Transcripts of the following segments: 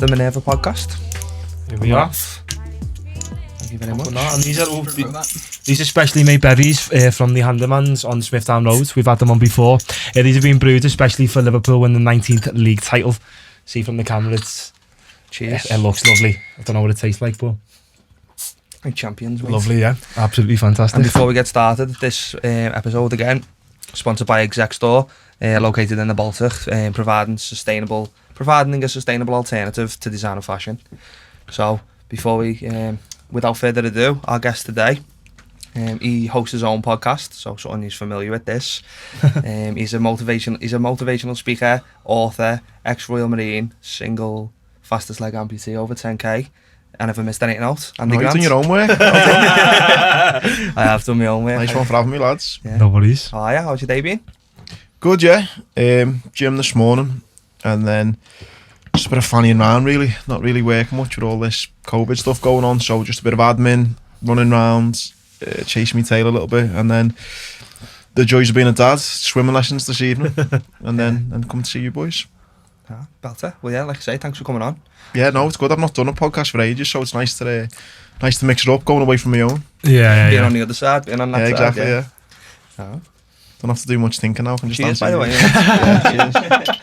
the Minerva podcast. Here we are. Thank you very much. And these are specially made berries from the Handemans on Smithdown Road. We've had them on before. These have been brewed especially for Liverpool win the 19th league title. See from the camera, Cheers. It looks lovely. I don't know what it tastes like, but Like champions, mate. lovely, yeah. Absolutely fantastic. And before we get started, this episode again, sponsored by Exec Store, located in the Baltic, providing a sustainable alternative to design and fashion. So before we, without further ado, our guest today, he hosts his own podcast, so someone who's familiar with this. He's a motivational speaker, author, ex-Royal Marine, single, fastest leg amputee over 10k. I never missed anything else. You've done your own work. I have done my own work. Nice one for having me, lads. Yeah. No worries. Oh yeah, how's your day been? Good, yeah. Gym this morning, and then just a bit of fannying around, really. Not really working much with all this COVID stuff going on, so just a bit of admin, running round, chasing my tail a little bit, and then the joys of being a dad, swimming lessons this evening, and then come to see you boys. Ah, better. Well, yeah, like I say, thanks for coming on. Yeah, no, it's good. I've not done a podcast for ages, so it's nice to mix it up, going away from my own. Being on the other side, being on that side. Exactly, yeah. Oh. Don't have to do much thinking now. Can just Cheers, answer by the you. way. Yeah, cheers.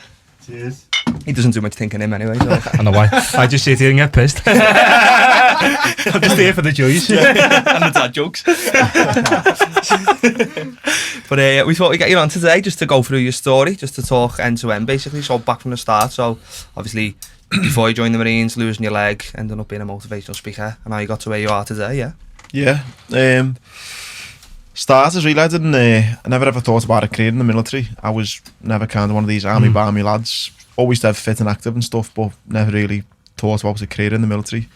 Cheers. He doesn't do much thinking him anyway. So. I know why. I just sit here and get pissed. I'm just here for the joys. And the dad jokes. But we thought we'd get you on today just to go through your story, just to talk end to end basically, so back from the start. So obviously before you joined the Marines, losing your leg, ending up being a motivational speaker, and how you got to where you are today. Yeah. Starters really, I never ever thought about a career in the military. I was never kind of one of these army lads, always dead fit and active and stuff, but never really thought about a career in the military.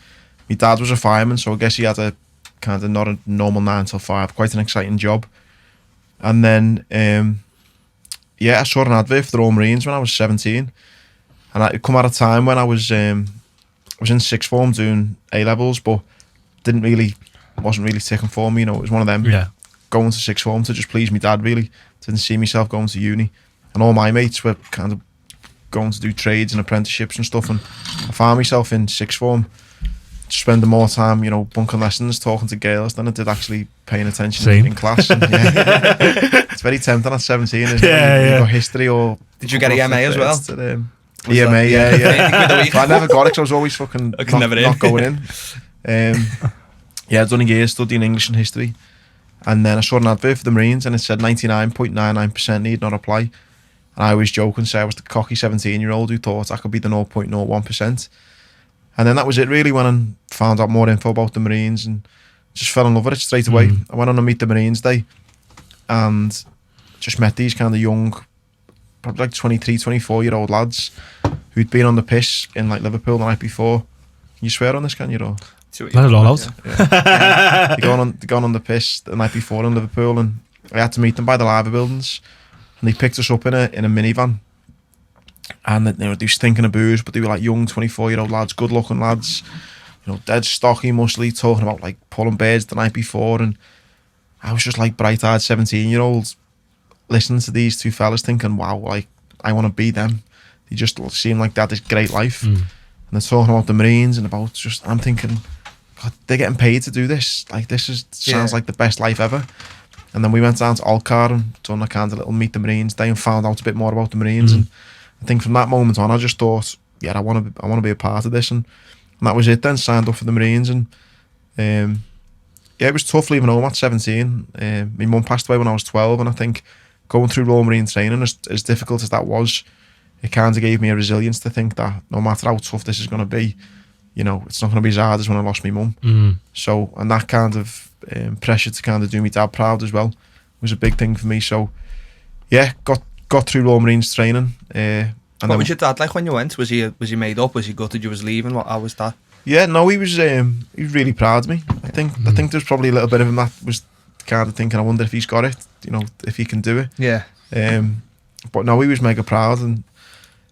My dad was a fireman, so I guess he had a kind of not a normal 9 till 5, quite an exciting job. And then I saw an advert for the Royal Marines when I was 17, and it come at a time when I was in sixth form doing A-levels, but wasn't really ticking for me. You know, it was one of them. Yeah. Going to sixth form to just please my dad, really. Didn't see myself going to uni, and all my mates were kind of going to do trades and apprenticeships and stuff, and I found myself in sixth form spending more time, you know, bunking lessons, talking to girls than I did actually paying attention in class. And, it's very tempting at 17, isn't it? You got history or... Did you get an EMA as well? EMA, yeah. I never got it because I was always fucking not going in. I'd done a year studying English and history, and then I saw an advert for the Marines and it said 99.99% need not apply, and I always joke and say I was the cocky 17-year-old who thought I could be the 0.01%. And then that was it really, when I found out more info about the Marines and just fell in love with it straight away. I went on a Meet the Marines day and just met these kind of young, probably like 23, 24-year-old lads who'd been on the piss in like Liverpool the night before. Can you swear on this, can you? Or? Let it all out. They're going on the piss the night before in Liverpool, and I had to meet them by the library buildings, and they picked us up in a minivan. And they were stinking of booze, but they were like young 24-year-old lads, good looking lads, you know, dead stocky, muscly, talking about like pulling birds the night before. And I was just like bright-eyed 17-year-olds listening to these two fellas thinking, wow, like I want to be them. They just seem like they had this great life. And they're talking about the Marines and about just, I'm thinking, God, they're getting paid to do this. Like sounds like the best life ever. And then we went down to Alcar and done a kind of little Meet the Marines day and found out a bit more about the Marines. And I think from that moment on, I just thought, I want to be a part of this, and that was it. Then signed up for the Marines, and it was tough leaving home at 17. My mum passed away when I was 12, and I think going through Royal Marine training, as difficult as that was, it kind of gave me a resilience to think that no matter how tough this is going to be, you know, it's not going to be as hard as when I lost my mum. So, and that kind of pressure to kind of do my dad proud as well was a big thing for me. So, yeah, got through Royal Marines training. And what was your dad like when you went? Was he made up? Was he gutted you was leaving? How was that? Yeah, no, he was really proud of me. I think there's probably a little bit of him that was kind of thinking, I wonder if he's got it, you know, if he can do it. Yeah. But no, he was mega proud, and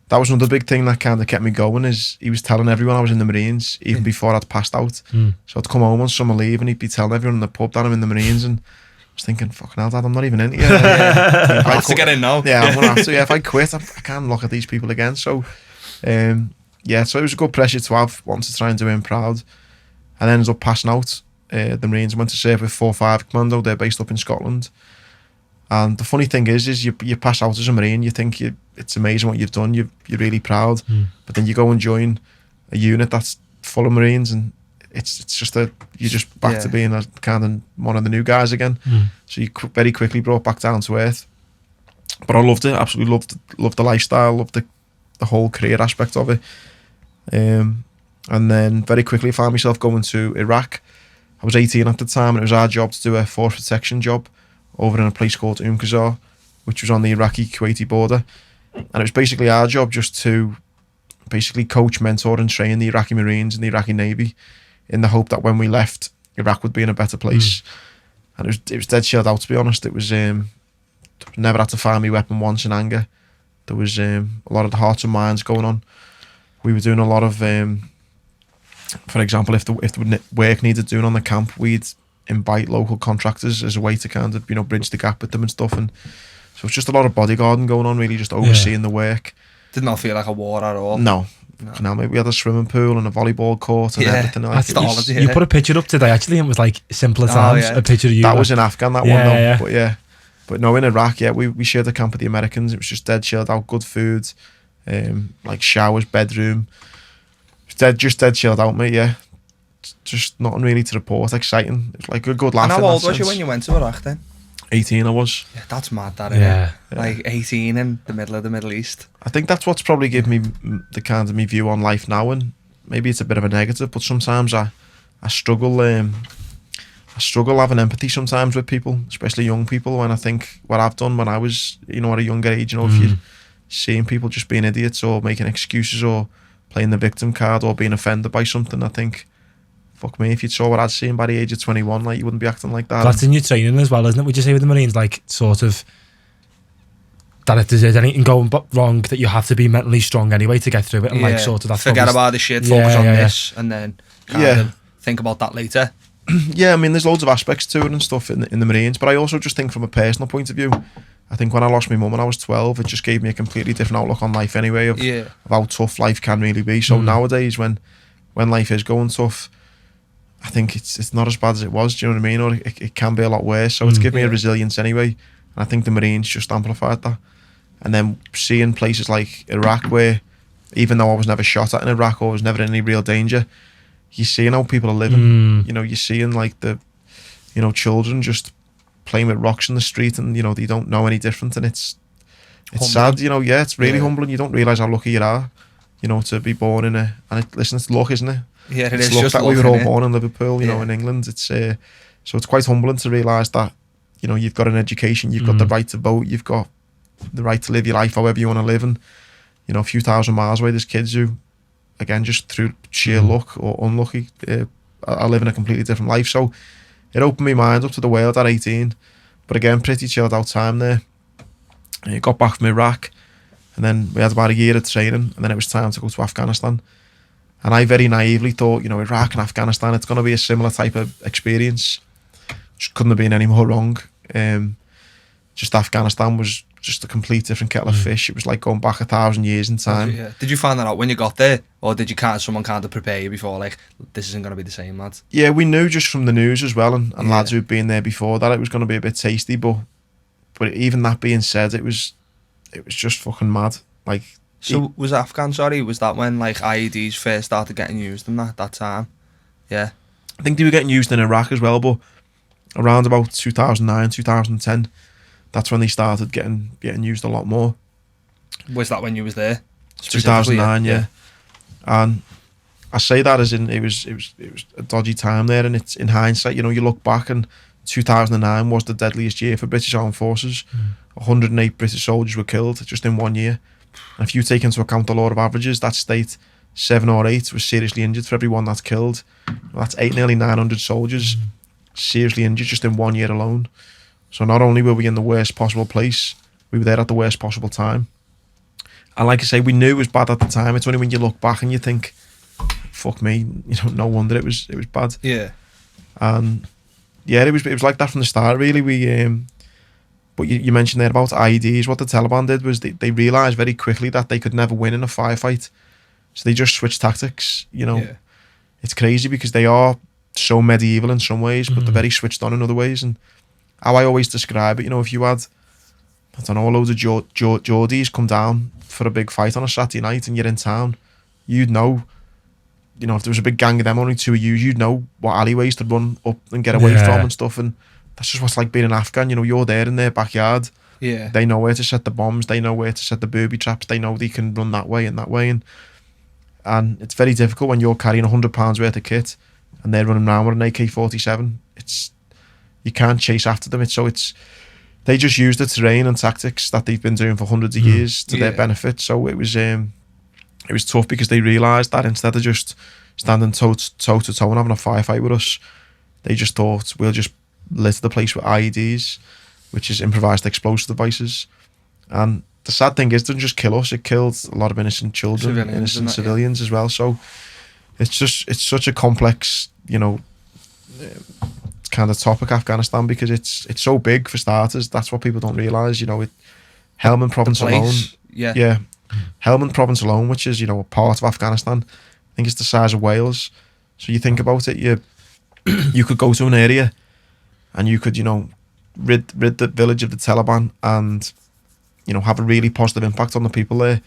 that was another big thing that kind of kept me going, is he was telling everyone I was in the Marines even before I'd passed out. So I'd come home on summer leave and he'd be telling everyone in the pub that I'm in the Marines, and I was thinking, fucking hell, Dad, I'm not even in it yet. I have to get in now. Yeah, I'm going to have to. Yeah, if I quit, I can't look at these people again. So, yeah, so it was a good pressure to have, wanting to try and do him proud. And ended up passing out the Marines, went to serve with 4-5 Commando. They're based up in Scotland. And the funny thing is you pass out as a Marine, you think it's amazing what you've done, you're really proud. But then you go and join a unit that's full of Marines, and it's just you're just back to being a kind of one of the new guys again. So you very quickly brought back down to earth. But I loved it, absolutely loved the lifestyle, loved the whole career aspect of it. And then very quickly I found myself going to Iraq. I was 18 at the time, and it was our job to do a force protection job over in a place called Qazar, which was on the Iraqi-Kuwaiti border. And it was basically our job just to basically coach, mentor and train the Iraqi Marines and the Iraqi Navy in the hope that when we left, Iraq would be in a better place. And it was dead chilled out, to be honest. It was never had to fire me weapon once in anger. There was a lot of the hearts and minds going on. We were doing a lot of, for example, if the work needed doing on the camp, we'd invite local contractors as a way to kind of, bridge the gap with them and stuff. And so it's just a lot of bodyguarding going on, really, just overseeing the work. Did not feel like a war at all. No. We had a swimming pool and a volleyball court and everything like that. You put a picture up today, actually, and it was like simpler times. A picture of you. That was in Afghan, that one, though. But no, in Iraq, we shared a camp with the Americans. It was just dead chilled out, good food, like showers, bedroom. Dead chilled out, mate. Yeah, just nothing really to report. Exciting. It was like a good laugh. And how old was you when you went to Iraq then? 18 I was. Yeah, that's mad, that, isn't it? Like 18 in the middle of the Middle East. I think that's what's probably given me the kind of me view on life now, and maybe it's a bit of a negative, but sometimes I struggle having empathy sometimes with people, especially young people, when I think what I've done when I was, at a younger age, if you're seeing people just being idiots or making excuses or playing the victim card or being offended by something, I think, fuck me, if you saw what I'd seen by the age of 21, like, you wouldn't be acting like that. That's in your training as well, isn't it? Would you say with the Marines, like, sort of, that if there's anything going wrong, that you have to be mentally strong anyway to get through it, and like, sort of, that's forget about the shit, focus on this, and then kind of think about that later. Yeah, I mean, there's loads of aspects to it and stuff in the Marines, but I also just think from a personal point of view, I think when I lost my mum when I was 12, it just gave me a completely different outlook on life anyway, of how tough life can really be. So nowadays, when life is going tough, I think it's not as bad as it was, do you know what I mean? Or it can be a lot worse. So it's given me a resilience anyway. And I think the Marines just amplified that. And then seeing places like Iraq, where even though I was never shot at in Iraq or was never in any real danger, you're seeing how people are living. You're seeing like the, children just playing with rocks in the street, and they don't know any different, and it's sad. It's really humbling. You don't realise how lucky you are, to be born in it's luck, isn't it? Yeah, it's luck that we were all born in Liverpool, in England. It's so it's quite humbling to realise that you've got an education, you've got the right to vote, you've got the right to live your life however you want to live, and a few thousand miles away there's kids who, again, just through sheer luck or unlucky, are living a completely different life. So it opened my mind up to the world at 18, but again, pretty chilled out time there. I got back from Iraq, and then we had about a year of training, and then it was time to go to Afghanistan. And I very naively thought, Iraq and Afghanistan, it's going to be a similar type of experience. Just couldn't have been any more wrong. Just Afghanistan was just a complete different kettle of fish. It was like going back 1,000 years in time. Yeah. Did you find that out when you got there, or did someone kind of prepare you before, like, this isn't going to be the same, lads? Yeah, we knew just from the news as well, and lads who'd been there before, that it was going to be a bit tasty. But even that being said, it was just fucking mad. Like, so was that when like IEDs first started getting used in that time? Yeah, I think they were getting used in Iraq as well, but around about 2009, 2010. That's when they started getting used a lot more. Was that when you was there? 2009, yeah. And I say that as in it was a dodgy time there, and it's in hindsight, you look back, and 2009 was the deadliest year for British Armed Forces. 108 British soldiers were killed just in 1 year. And if you take into account the law of averages, that state 7 or 8 was seriously injured for every one that's killed. That's nearly 900 soldiers seriously injured just in 1 year alone. So not only were we in the worst possible place, we were there at the worst possible time. And like I say, we knew it was bad at the time. It's only when you look back and you think, fuck me, no wonder it was bad. Yeah. And yeah, it was like that from the start, really. But you mentioned there about IEDs. What the Taliban did was they realised very quickly that they could never win in a firefight So they just switch tactics, you know. Yeah. It's crazy because they are so medieval in some ways, but they're very switched on in other ways. And how I always describe it, you know, if you had, I don't know, loads of Geordies come down for a big fight on a Saturday night and you're in town, you'd know, you know, if there was a big gang of them, only two of you, you'd know what alleyways to run up and get away from and stuff. And that's just what's like being an Afghan, you know, you're there in their backyard. Yeah. They know where to set the bombs, they know where to set the booby traps, they know they can run that way and that way. And it's very difficult when you're carrying £100 worth of kit and they're running around with an AK-47. You can't chase after them. They just use the terrain and tactics that they've been doing for hundreds of years to their benefit. So it was tough because they realised that instead of just standing toe to toe and having a firefight with us, they just thought we'll just litter the place with IEDs, which is improvised explosive devices. And the sad thing is, it doesn't just kill us; it killed a lot of innocent children, innocent civilians as well. So it's such a complex, you know, kind of topic, Afghanistan, because it's so big for starters. That's what people don't realise. You know, Helmand Province alone, Helmand Province alone, which is, you know, a part of Afghanistan, I think it's the size of Wales. So you think about it, you could go to an area and you could, you know, rid the village of the Taliban and, you know, have a really positive impact on the people there.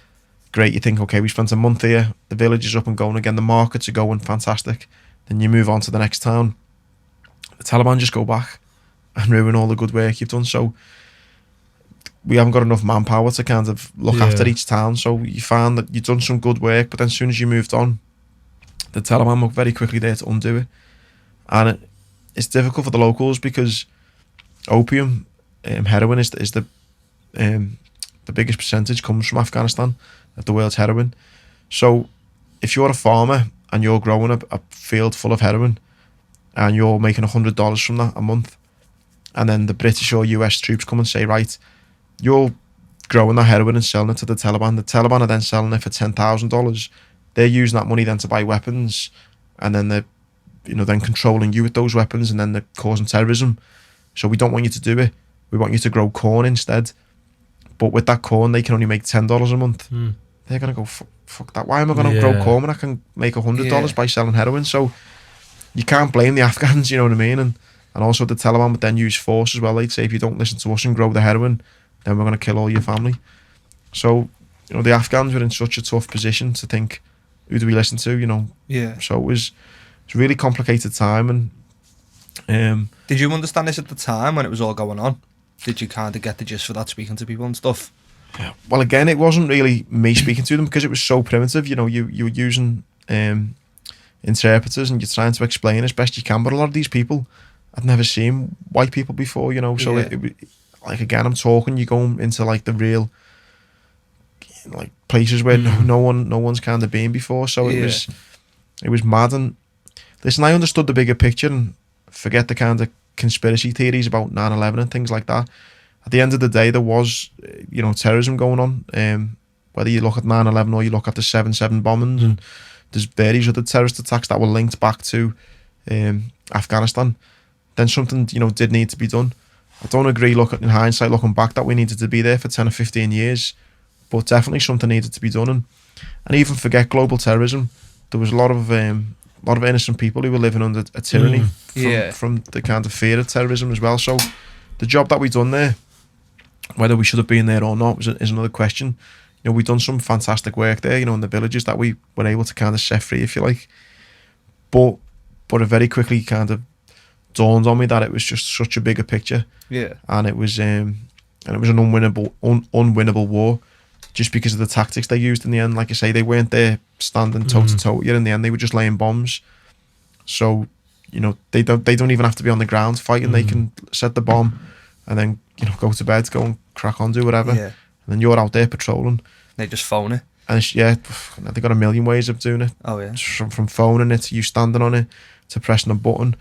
Great, you think, okay, we spent a month here, the village is up and going again, the markets are going, fantastic. Then you move on to the next town. The Taliban just go back and ruin all the good work you've done. So we haven't got enough manpower to kind of look after each town. So you find that you've done some good work, but then as soon as you moved on, the Taliban were very quickly there to undo it. And it's difficult for the locals because opium, heroin is the biggest percentage comes from Afghanistan of the world's heroin. So if you're a farmer and you're growing a field full of heroin and you're making $100 from that a month, and then the British or US troops come and say, right, you're growing that heroin and selling it to the Taliban are then selling it for $10,000. They're using that money then to buy weapons, and then they're, you know, then controlling you with those weapons, and then they're causing terrorism. So we don't want you to do it. We want you to grow corn instead. But with that corn, they can only make $10 a month. They're going to go, fuck that. Why am I going to grow corn when I can make $100 by selling heroin? So you can't blame the Afghans, you know what I mean? And also the Taliban would then use force as well. They'd say, if you don't listen to us and grow the heroin, then we're going to kill all your family. So, you know, the Afghans were in such a tough position to think, who do we listen to, you know? Yeah. So it was a really complicated time. And did you understand this at the time when it was all going on? Did you kind of get the gist for that, speaking to people and stuff? Yeah. Well, again, it wasn't really me speaking to them because it was so primitive. You know, you were using interpreters and you're trying to explain as best you can. But a lot of these people, I'd never seen white people before, you know. So it like, again, I'm talking, you're going into like the real, like, places where no one's kind of been before. So it was mad. And listen, I understood the bigger picture, and forget the kind of conspiracy theories about 9/11 and things like that. At the end of the day, there was, you know, terrorism going on. Whether you look at 9/11 or you look at the 7/7 bombings, and there's various other terrorist attacks that were linked back to Afghanistan, then something, you know, did need to be done. I don't agree, in hindsight, looking back, that we needed to be there for 10 or 15 years, but definitely something needed to be done. And even forget global terrorism, there was a lot of innocent people who were living under a tyranny from the kind of fear of terrorism as well. So the job that we done there, whether we should have been there or not, is another question. You know, we've done some fantastic work there, you know, in the villages that we were able to kind of set free, if you like. But it very quickly kind of dawned on me that it was just such a bigger picture. Yeah. And it was an unwinnable war, just because of the tactics they used in the end. Like I say, they weren't there standing toe to toe with you. In the end, they were just laying bombs. So, you know, they don't even have to be on the ground fighting. They can set the bomb and then, you know, go to bed, go and crack on, do whatever. Yeah. And then you're out there patrolling. They just phone it. And they've got a million ways of doing it. Oh yeah. From phoning it to you standing on it to pressing a button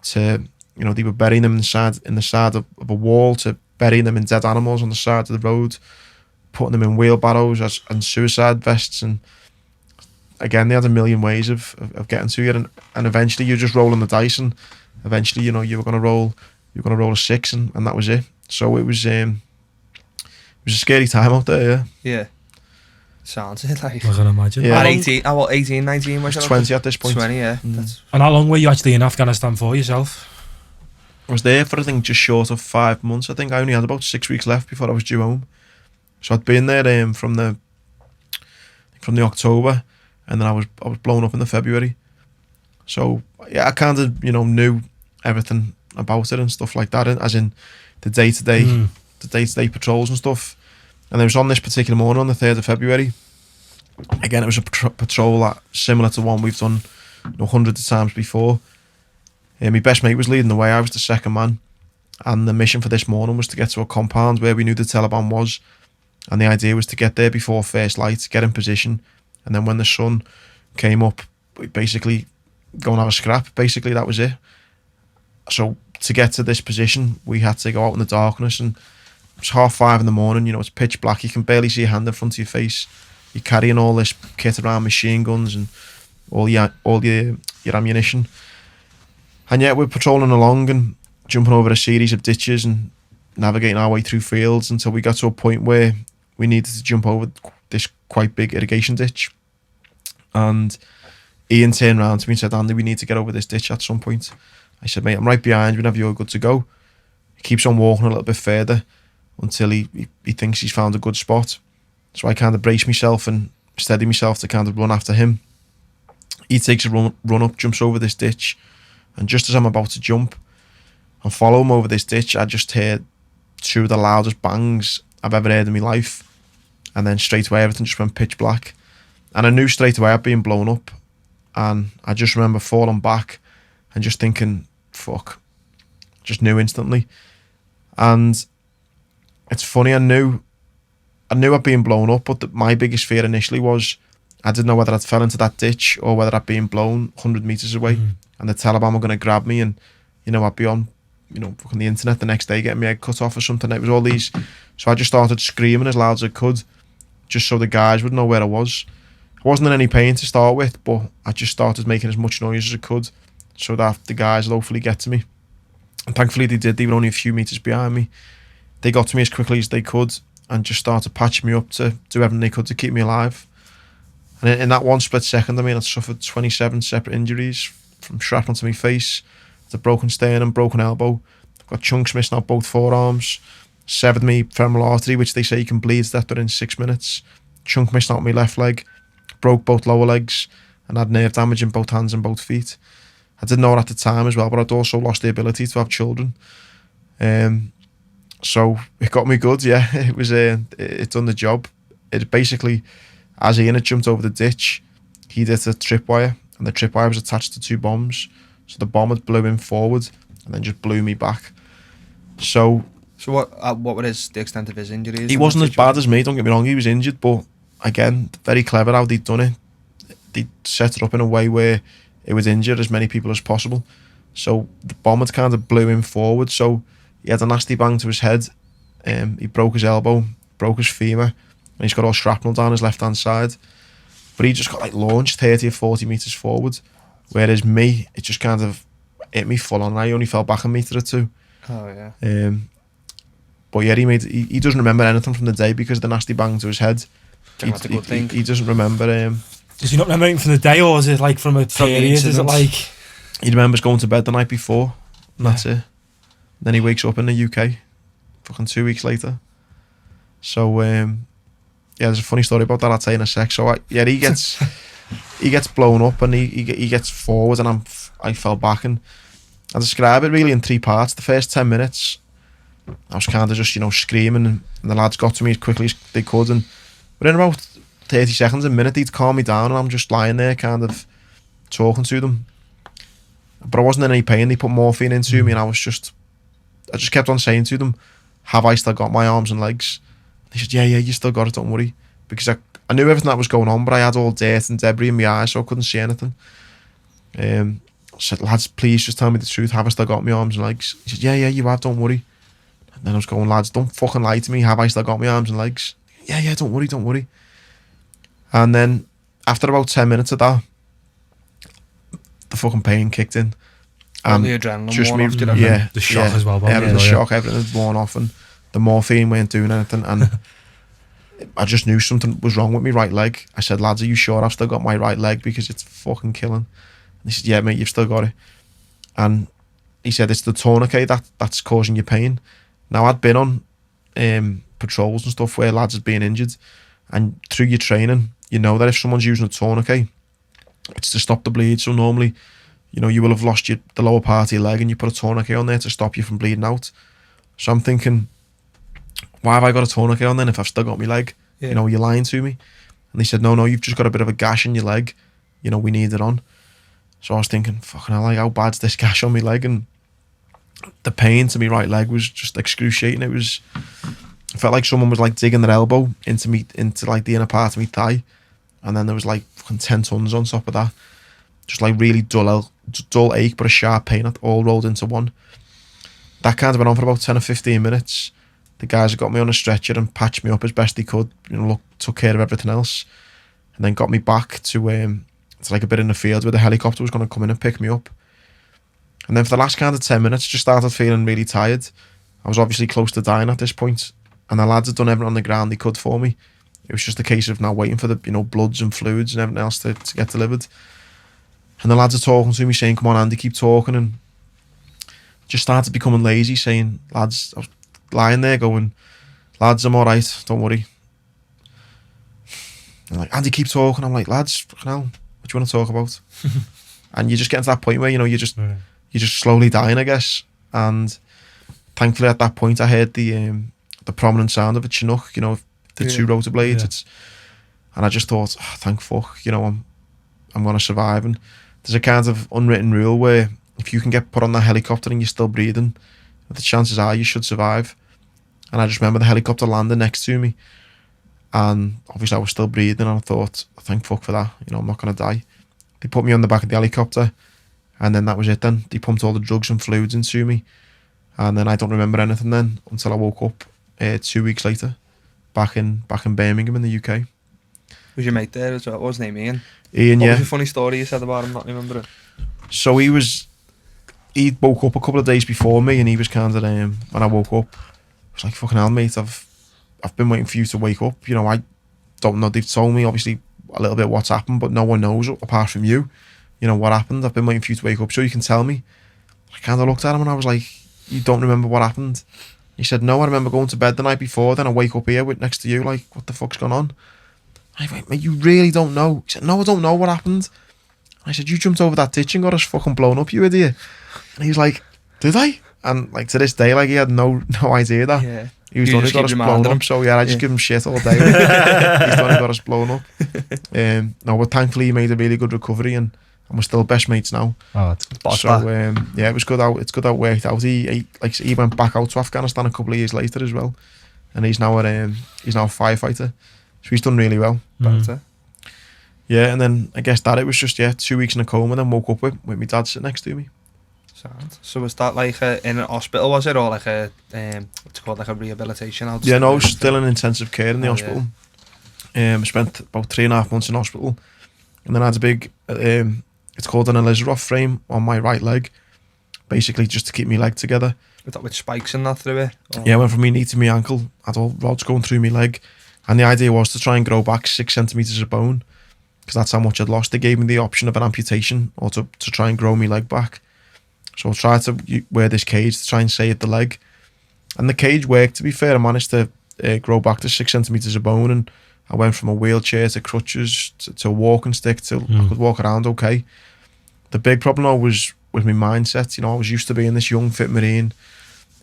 to, you know, they were burying them in the side of a wall, to burying them in dead animals on the side of the road, putting them in wheelbarrows and suicide vests. And again, they had a million ways of getting to you, and eventually you're just rolling the dice, and eventually, you know, you were going to roll a 6, and that was it. So it was a scary time out there. Yeah. Sounds it like. I can imagine. Yeah. How At long- 18, oh, what, 18, 19, was it? 20 at this point. 20, yeah. Mm. That's, And how long were you actually in Afghanistan for yourself? I was there for, I think, just short of 5 months. I think I only had about 6 weeks left before I was due home. So I'd been there from the October, and then I was blown up in the February. So yeah, I kind of knew everything about it and stuff like that, as in the day-to-day patrols and stuff. And it was on this particular morning on the 3rd of February. Again, it was a patrol that similar to one we've done hundreds of times before. My best mate was leading the way. I was the second man, and the mission for this morning was to get to a compound where we knew the Taliban was, and the idea was to get there before first light, get in position, and then when the sun came up, we basically go and have a scrap. Basically, that was it. So to get to this position, we had to go out in the darkness, and it was 5:30 in the morning. It's pitch black. You can barely see a hand in front of your face. You're carrying all this kit around, machine guns and all your ammunition. And yet we're patrolling along and jumping over a series of ditches and navigating our way through fields until we got to a point where we needed to jump over this quite big irrigation ditch. And Ian turned around to me and said, "Andy, we need to get over this ditch at some point." I said, "Mate, I'm right behind you whenever you're good to go." He keeps on walking a little bit further until he thinks he's found a good spot. So I kind of brace myself and steady myself to kind of run after him. He takes a run up, jumps over this ditch, and just as I'm about to jump and follow him over this ditch, I just heard two of the loudest bangs I've ever heard in my life. And then straight away, everything just went pitch black. And I knew straight away I'd been blown up. And I just remember falling back and just thinking, fuck. Just knew instantly. And it's funny, I knew I'd been blown up, but my biggest fear initially was I didn't know whether I'd fell into that ditch or whether I'd been blown 100 metres away. And the Taliban were going to grab me, and I'd be on fucking the internet the next day getting my head cut off or something. It was all these. So I just started screaming as loud as I could, just so the guys would know where I was. I wasn't in any pain to start with, but I just started making as much noise as I could so that the guys would hopefully get to me. And thankfully they did. They were only a few metres behind me. They got to me as quickly as they could and just started patching me up to do everything they could to keep me alive. And in that one split second, I'd suffered 27 separate injuries, from shrapnel to my face, to broken sternum, broken elbow. I've got chunks missing out both forearms, severed me femoral artery, which they say you can bleed to death within 6 minutes. Chunk missing out my left leg, broke both lower legs, and had nerve damage in both hands and both feet. I didn't know it at the time as well, but I'd also lost the ability to have children. So it got me good, yeah. It was it done the job. It basically, as Ian had jumped over the ditch, he did a tripwire, and the tripwire was attached to 2 bombs. So the bomb had blew him forward and then just blew me back. So what were the extent of his injuries? He wasn't as bad as me, don't get me wrong, he was injured, but again, very clever how they'd done it. They set it up in a way where it would injure as many people as possible. So the bomb had kind of blew him forward, so he had a nasty bang to his head. He broke his elbow, broke his femur, and he's got all shrapnel down his left hand side. But he just got launched 30 or 40 metres forward, whereas me, it just kind of hit me full on. I only fell back a metre or 2. Oh yeah. But yeah, he doesn't remember anything from the day because of the nasty bang to his head. That's a good thing. He doesn't remember. Does he not remember anything from the day, or is it like from a period? Is it like he remembers going to bed the night before, and that's it. Then he wakes up in the UK, fucking 2 weeks later. So yeah, there's a funny story about that. I'll tell you in a sec. So he gets blown up and he gets forward, and I fell back, and I describe it really in 3 parts. The first 10 minutes, I was kind of just screaming, and the lads got to me as quickly as they could, and within about 30 seconds, a minute, they'd calm me down, and I'm just lying there kind of talking to them. But I wasn't in any pain. They put morphine into me, and I just kept on saying to them, "Have I still got my arms and legs?" They said, yeah, you still got it, don't worry. Because I knew everything that was going on, but I had all dirt and debris in my eyes, so I couldn't see anything. I said, "Lads, please just tell me the truth. Have I still got my arms and legs?" He said, yeah, you have, don't worry. And then I was going, "Lads, don't fucking lie to me. Have I still got my arms and legs?" Yeah, don't worry. And then after about 10 minutes of that, the fucking pain kicked in. And the adrenaline just worn off, did it? yeah, the shock as well? The shock, everything had worn off, and the morphine weren't doing anything. And I just knew something was wrong with my right leg. I said, lads, are you sure I've still got my right leg? Because it's fucking killing. And he said, yeah, mate, you've still got it. And he said, it's the tourniquet that's causing you pain. Now, I'd been on patrols and stuff where lads had been injured. And through your training, you know that if someone's using a tourniquet, it's to stop the bleed. So normally, you know, you will have lost the lower part of your leg and you put a tourniquet on there to stop you from bleeding out. So I'm thinking, why have I got a tourniquet on then if I've still got my leg? Yeah. You know, you're lying to me. And they said, no, you've just got a bit of a gash in your leg. You know, we need it on. So I was thinking, fucking hell, like, how bad's this gash on my leg? And the pain to my right leg was just excruciating. It felt like someone was like digging their elbow into like the inner part of my thigh. And then there was like fucking 10 tons on top of that. Just like really dull ache, but a sharp pain all rolled into one. That kind of went on for about 10 or 15 minutes. The guys had got me on a stretcher and patched me up as best they could. You know, took care of everything else. And then got me back to like a bit in the field where the helicopter was going to come in and pick me up. And then for the last kind of 10 minutes, just started feeling really tired. I was obviously close to dying at this point. And the lads had done everything on the ground they could for me. It was just a case of now waiting for the, you know, bloods and fluids and everything else to get delivered. And the lads are talking to me saying, come on, Andy, keep talking. And just started becoming lazy, saying, lads, I was lying there going, lads, I'm all right, don't worry. And like, Andy, keep talking. I'm like, lads, fucking hell, what do you want to talk about? And you just get to that point where, you know, you're just slowly dying, I guess. And thankfully at that point I heard the prominent sound of a Chinook, you know, the two rotor blades. And I just thought, oh, thank fuck, you know, I'm going to survive. And there's a kind of unwritten rule where if you can get put on that helicopter and you're still breathing, the chances are you should survive. And I just remember the helicopter landing next to me, and obviously I was still breathing, and I thought, thank fuck for that, you know, I'm not going to die. They put me on the back of the helicopter, and then that was it then. They pumped all the drugs and fluids into me, and then I don't remember anything then until I woke up 2 weeks later, back in Birmingham in the UK. Was your mate there as well? What was his name, Ian? Ian, what yeah. was your funny story you said about him not remembering? So he woke up a couple of days before me, and he was kind of, when I woke up, I was like, fucking hell, mate, I've been waiting for you to wake up. You know, I don't know, they've told me obviously a little bit what's happened, but no one knows apart from you, you know, what happened. I've been waiting for you to wake up so you can tell me. I kind of looked at him and I was like, you don't remember what happened? He said, no, I remember going to bed the night before, then I wake up here next to you, like, what the fuck's going on? I went, mate, you really don't know? He said, no, I don't know what happened. I said, you jumped over that ditch and got us fucking blown up, you idiot. And he was like, did I? And like to this day, like he had no idea that. Yeah. He was done, he got us blown up. So yeah, I just give him shit all day. He's done, he got us blown up. No, but thankfully he made a really good recovery, and we're still best mates now. Oh, so yeah, it was good out. It's good that it worked out. He went back out to Afghanistan a couple of years later as well, and he's now a firefighter. So he's done really well. Yeah, and then I guess that it was just 2 weeks in a coma, then woke up with my dad sitting next to me. So was that like in a hospital, was it, or like what's it called, like a rehabilitation house? Yeah, no, still in intensive care in the hospital. Yeah. I spent about 3.5 months in hospital, and then I had a big, it's called an Elizarov frame on my right leg, basically just to keep my leg together. Was that with spikes and that through it? Or? Yeah, I went from my knee to my ankle, had all rods going through my leg, and the idea was to try and grow back 6 centimetres of bone, because that's how much I'd lost. They gave me the option of an amputation or to try and grow my leg back. So I tried to wear this cage to try and save the leg. And the cage worked, to be fair. I managed to grow back to 6 centimetres of bone, and I went from a wheelchair to crutches to a walking stick to I could walk around okay. The big problem though was with my mindset. You know, I was used to being this young fit Marine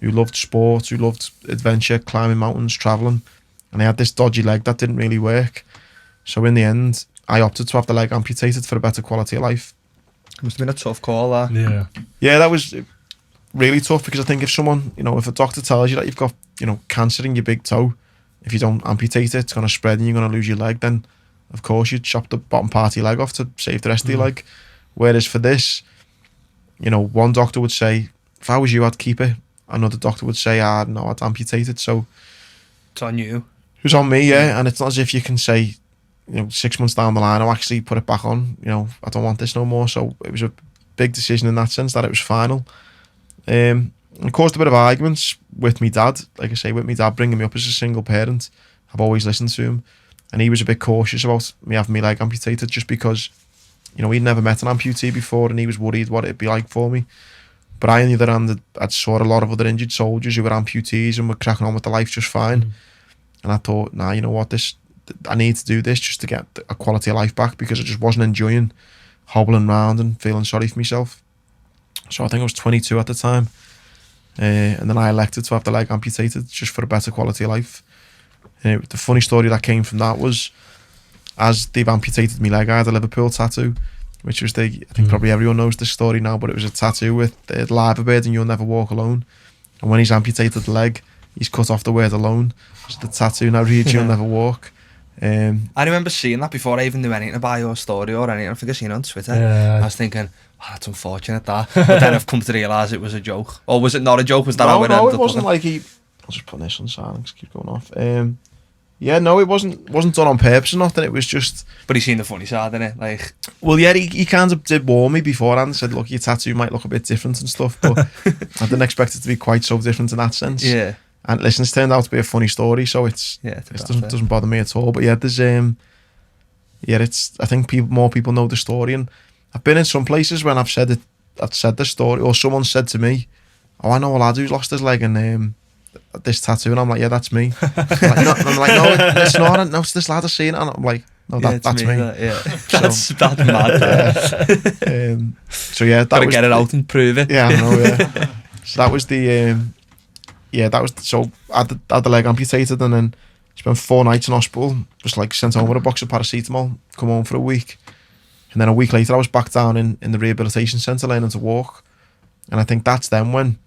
who loved sports, who loved adventure, climbing mountains, travelling, and I had this dodgy leg that didn't really work. So in the end, I opted to have the leg amputated for a better quality of life. It must have been a tough call, that. Yeah, that was really tough, because I think if someone, you know, if a doctor tells you that you've got, you know, cancer in your big toe, if you don't amputate it, it's going to spread and you're going to lose your leg, then of course you'd chop the bottom part of your leg off to save the rest of your leg. Whereas for this, you know, one doctor would say, if I was you, I'd keep it. Another doctor would say, no, I'd amputate it. So it's on you. It was on me, yeah. And it's not as if you can say, you know, 6 months down the line, I'll actually put it back on. You know, I don't want this no more. So it was a big decision in that sense, that it was final. It caused a bit of arguments with me dad. Like I say, with me dad bringing me up as a single parent, I've always listened to him, and he was a bit cautious about me having my leg amputated just because, you know, he'd never met an amputee before, and he was worried what it'd be like for me. But I, on the other hand, I'd saw a lot of other injured soldiers who were amputees and were cracking on with their life just fine. And I thought, nah, you know what, I need to do this just to get a quality of life back, because I just wasn't enjoying hobbling around and feeling sorry for myself. So I think I was 22 at the time. And then I elected to have the leg amputated just for a better quality of life. The funny story that came from that was, as they've amputated my leg, I had a Liverpool tattoo, which was I think probably everyone knows this story now, but it was a tattoo with the liver bird and "You'll Never Walk Alone." And when he's amputated the leg, he's cut off the word "alone." So the tattoo now reads "You'll Never Walk." I remember seeing that before I even knew anything about your story or anything. I think I seen it on Twitter. I was thinking, wow, that's unfortunate that. But then I've come to realise it was a joke. Or was it not a joke? Was that how it ended No, it up wasn't looking? like I'll just put this on silence, keep going off. Yeah, no, it wasn't done on purpose or nothing. It was just... But he's seen the funny side, innit? Like, Well, yeah, he kind of did warn me beforehand. Said, look, your tattoo might look a bit different and stuff, but I didn't expect it to be quite so different in that sense. yeah. And listen, it's turned out to be a funny story, so it doesn't bother me at all. But yeah, there's I think more people know the story, and I've been in some places when I've said the story, or someone said to me, "Oh, I know a lad who's lost his leg and this tattoo," and I'm like, "Yeah, that's me." No, it's not. No, it's this lad I've seen it, and I'm like, "No, that's me." That's mad. So yeah, that Gotta was get it out and prove it. Yeah, I know. Yeah. So that was so I had the leg amputated, and then spent 4 nights in hospital, just like sent home with a box of paracetamol, come home for a week. And then a week later I was back down in the rehabilitation centre learning to walk. And I think that's then when,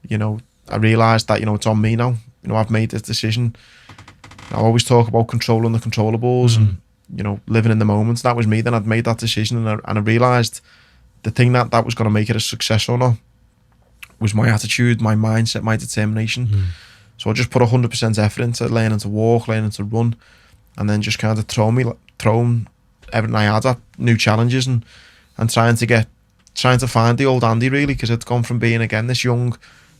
you know, I realised that, you know, it's on me now. You know, I've made this decision. I always talk about controlling the controllables and, you know, living in the moment. That was me. Then I'd made that decision, and I realised the thing that was going to make it a success or not was my attitude, my mindset, my determination. So I just put 100% effort into learning to walk, learning to run, and then just kind of throwing everything I had at new challenges and trying to find the old Andy, really, because I'd gone from being, again, this young,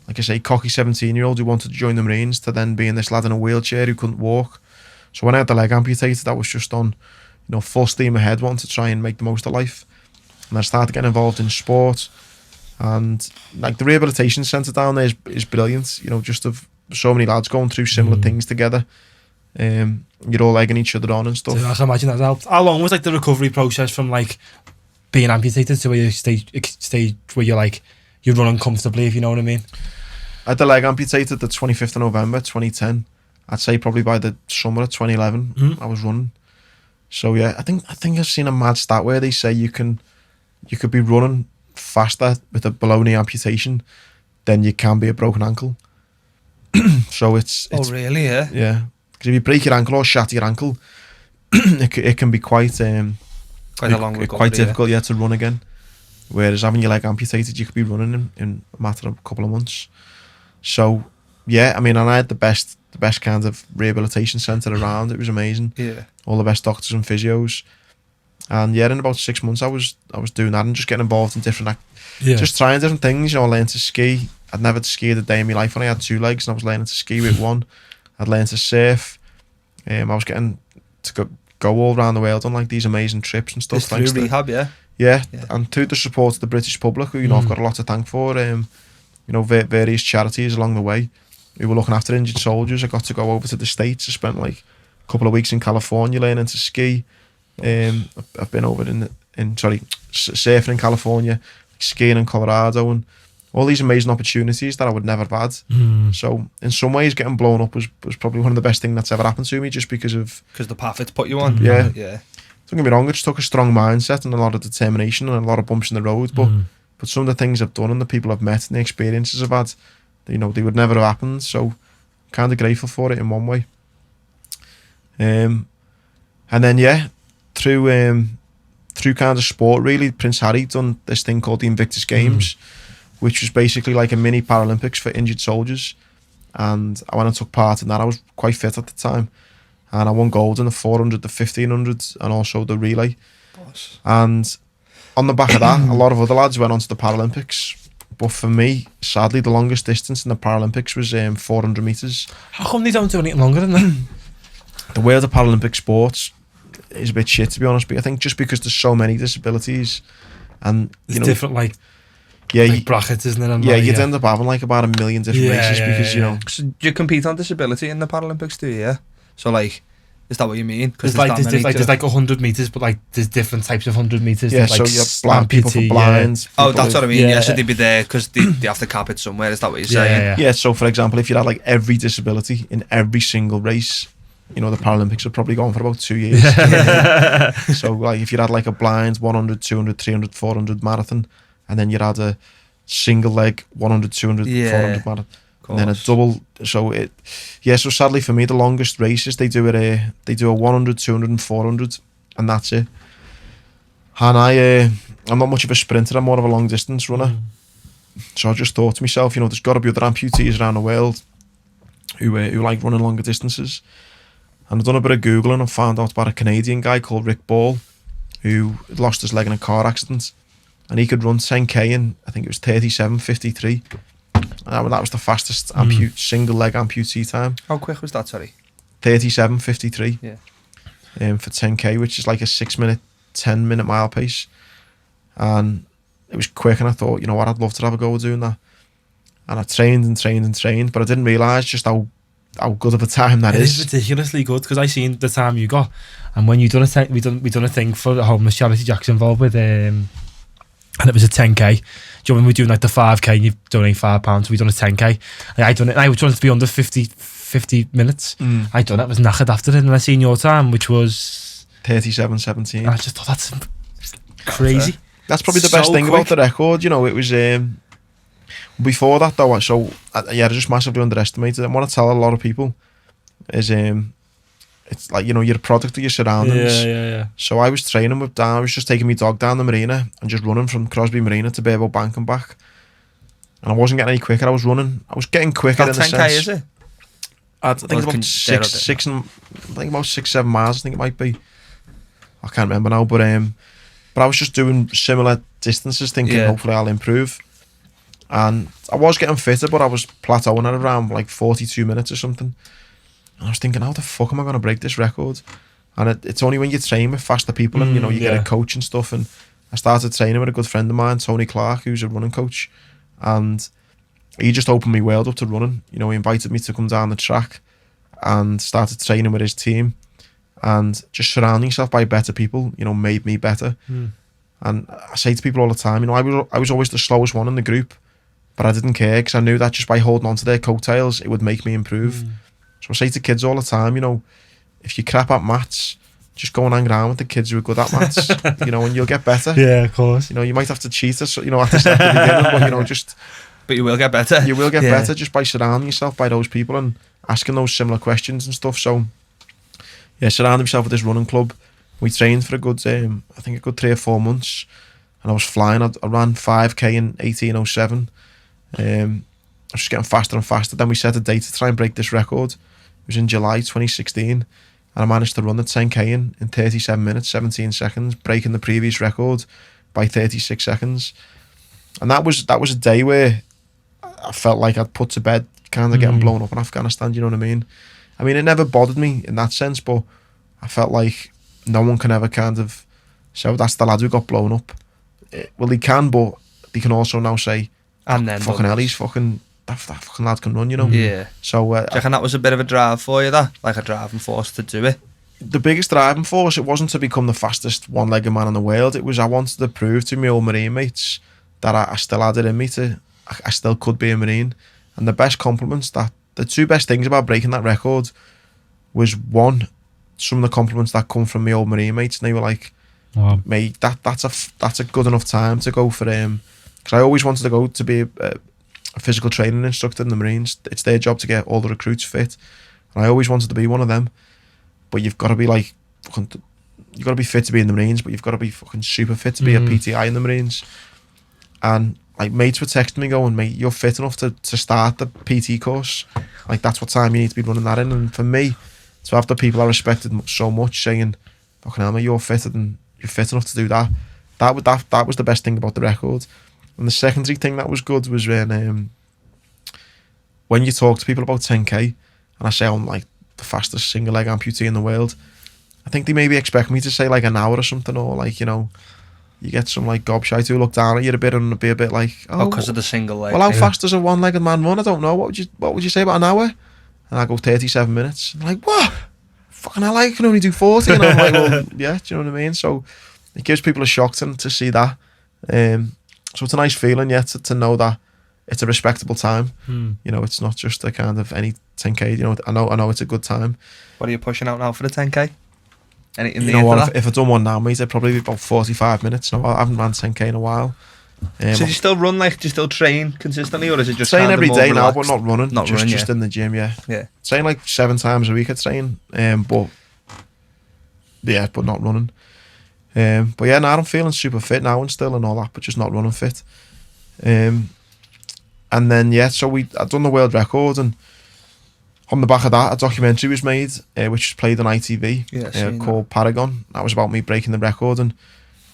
like I say, cocky 17-year-old who wanted to join the Marines, to then being this lad in a wheelchair who couldn't walk. So when I had the leg amputated, I was just on, you know, full steam ahead, wanting to try and make the most of life. And I started getting involved in sport, and like the rehabilitation centre down there is brilliant. You know, just of so many lads going through similar things together. You're all egging each other on and stuff. So I can imagine that helped. How long was like the recovery process from like being amputated to where you stage where you're running comfortably, if you know what I mean? I had the leg amputated the 25th of November 2010. I'd say probably by the summer of 2011 I was running. So yeah, I think I've seen a mad stat where they say you could be running faster with a below knee amputation than you can be a broken ankle. So it's Oh, really? Yeah. yeah, because if you break your ankle or shatter your ankle, it can be quite Quite a long recovery, quite difficult, to run again. Whereas having your leg amputated, you could be running in a matter of a couple of months. So yeah, I mean, and I had the best kind of rehabilitation centre around. It was amazing. Yeah. All the best doctors and physios. And yeah, in about 6 months I was doing that and just getting involved in different just trying different things. You know, I learned to ski. I'd never skied a day in my life when I had 2 legs, and I was learning to ski with one. I'd learned to surf. I was getting to go all around the world on like these amazing trips and stuff. Just through rehab, yeah, and through the support of the British public, who, you know, I've got a lot to thank for. You know, various charities along the way who were looking after injured soldiers. I got to go over to the States. I spent like a couple of weeks in California learning to ski. I've been over surfing in California, skiing in Colorado, and all these amazing opportunities that I would never have had. So in some ways, getting blown up was probably one of the best things that's ever happened to me, just because the path it's put you on. Yeah. Yeah. Don't get me wrong, it just took a strong mindset and a lot of determination and a lot of bumps in the road, but some of the things I've done and the people I've met and the experiences I've had, you know, they would never have happened. So kind of grateful for it in one way. And then yeah, through kind of sport, really, Prince Harry done this thing called the Invictus Games, which was basically like a mini Paralympics for injured soldiers. And I went and took part in that. I was quite fit at the time, and I won gold in the 400, the 1500, and also the relay. Boss. And on the back of that, a lot of other lads went on to the Paralympics. But for me, sadly, the longest distance in the Paralympics was 400 metres. How come they don't do anything longer than that? the world of Paralympic sports is a bit shit, to be honest. But I think just because there's so many disabilities, and It's different, like yeah, brackets, isn't it? And yeah, you'd end up having like about 1 million different races because you know. So do you compete on disability in the Paralympics, do you? Yeah. So like, is that what you mean? There's like 100 meters, but like there's different types of 100 meters. Yeah, like so you have blind people for blind. Oh, that's what I mean. Yeah. Yeah, so they'd be there because they have to cap it somewhere. Is that what you're saying? Yeah, so for example, if you had like every disability in every single race, you know, the Paralympics would probably go on for about 2 years. So like if you had like a blind 100, 200, 300, 400 marathon, and then you'd had a single leg 100, 200, 400 marathon, and then a double. So so sadly for me, the longest races they do a 100, 200 and 400, and that's it. And I'm not much of a sprinter, I'm more of a long distance runner. So I just thought to myself, you know, there's got to be other amputees around the world who like running longer distances. And I've done a bit of Googling and found out about a Canadian guy called Rick Ball who had lost his leg in a car accident, and he could run 10k in, I think it was 37:53. And that was the fastest single leg amputee time. How quick was that, sorry? 37:53. Yeah. For 10k, which is like a 10-minute mile pace. And it was quick, and I thought, you know what, I'd love to have a go at doing that. And I trained and trained and trained, but I didn't realise just how good of a time that is. It is ridiculously good, because I seen the time you got, and when you done we done a thing for the homeless charity Jack's involved with, and it was a 10k. Do you know when we were doing like the 5k and you donate £5, we done a 10k. Like, I done it, and I wanted to be under 50 minutes. I done it, I was knackered after it, and I seen your time, which was 37:17. I just thought that's crazy. That's probably the best thing about the record, you know. It was before that though, so I just massively underestimated it. And what I tell a lot of people is it's like, you know, you're a product of your surroundings. Yeah. So I was training with Dan, I was just taking my dog down the marina and just running from Crosby Marina to Burwell Bank and back. And I wasn't getting any quicker, I was getting quicker in the 10k, sense. is it? I think it's about 6-7 miles, I think it might be. I can't remember now, but I was just doing similar distances, thinking hopefully I'll improve. And I was getting fitter, but I was plateauing at around like 42 minutes or something. And I was thinking, how the fuck am I going to break this record? And it's only when you train with faster people and, you know, you get a coach and stuff. And I started training with a good friend of mine, Tony Clark, who's a running coach. And he just opened my world up to running. You know, he invited me to come down the track and started training with his team. And just surrounding yourself by better people, you know, made me better. And I say to people all the time, you know, I was always the slowest one in the group, but I didn't care because I knew that just by holding on to their coattails, it would make me improve. So I say to kids all the time, you know, if you crap at maths, just go and hang around with the kids who are good at maths, you know, and you'll get better. Yeah, of course. You know, you might have to cheat us, you know, at the beginning, but, you know, just... But you will get better. You will get better just by surrounding yourself by those people and asking those similar questions and stuff. So, yeah, surrounding myself with this running club. We trained for a good 3 or 4 months, and I was flying. I ran 5k in 18:07. I was just getting faster and faster. Then we set a date to try and break this record. It was in July 2016, and I managed to run the 10k in 37 minutes 17 seconds, breaking the previous record by 36 seconds. And that was a day where I felt like I'd put to bed kind of getting blown up in Afghanistan. You know what I mean? I mean, it never bothered me in that sense, but I felt like no one can ever kind of say, oh, that's the lad who got blown up. Well, they can, but they can also now say, and then fucking hell, he's that fucking lad can run, you know? Yeah. So, do you reckon that was a bit of a drive for you, that? Like a driving force to do it? The biggest driving force, it wasn't to become the fastest one-legged man in the world. It was I wanted to prove to my old Marine mates that I still had it in me I still could be a Marine. And the best compliments, the two best things about breaking that record was, one, some of the compliments that come from my old Marine mates, and they were like, wow, mate, that's a good enough time to go for because I always wanted to go to be a physical training instructor in the Marines. It's their job to get all the recruits fit, and I always wanted to be one of them. But you've got to be like you've got to be fit to be in the Marines, but you've got to be fucking super fit to be a PTI in the Marines. And like mates were texting me going, mate, you're fit enough to start the PT course. Like that's what time you need to be running that in. And for me, to have the people I respected so much saying, fucking hell, mate, you're fit enough to do that. That was the best thing about the record. And the secondary thing that was good was when you talk to people about 10k, and I say I'm like the fastest single leg amputee in the world. I think they maybe expect me to say like an hour or something, or like, you know, you get some like gobshite who look down at you a bit and be a bit like, because of the single leg. Well, how fast does a one-legged man run? I don't know. What would you say about an hour? And I go 37 minutes. I'm like, what? Fucking hell, I can only do 40. And I'm like, well, yeah, do you know what I mean? So it gives people a shock to see that. So it's a nice feeling, yeah, to know that it's a respectable time. You know, it's not just a kind of any 10k. You know, I know it's a good time. What are you pushing out now for the 10k? Anything you know what? If I done one now, mate, it'd probably be about 45 minutes. No, I haven't ran 10k in a while. So do you still run, like, do you still train consistently, or is it just train kind of every more day relaxed? now, but not running. Not running, just in the gym, yeah. Yeah. Train like 7 times a week. I train, but not running. But yeah, now I'm feeling super fit now and still and all that, but just not running fit. And then yeah, so I done the world record, and on the back of that, a documentary was made, which was played on ITV, called Paragon. That was about me breaking the record, and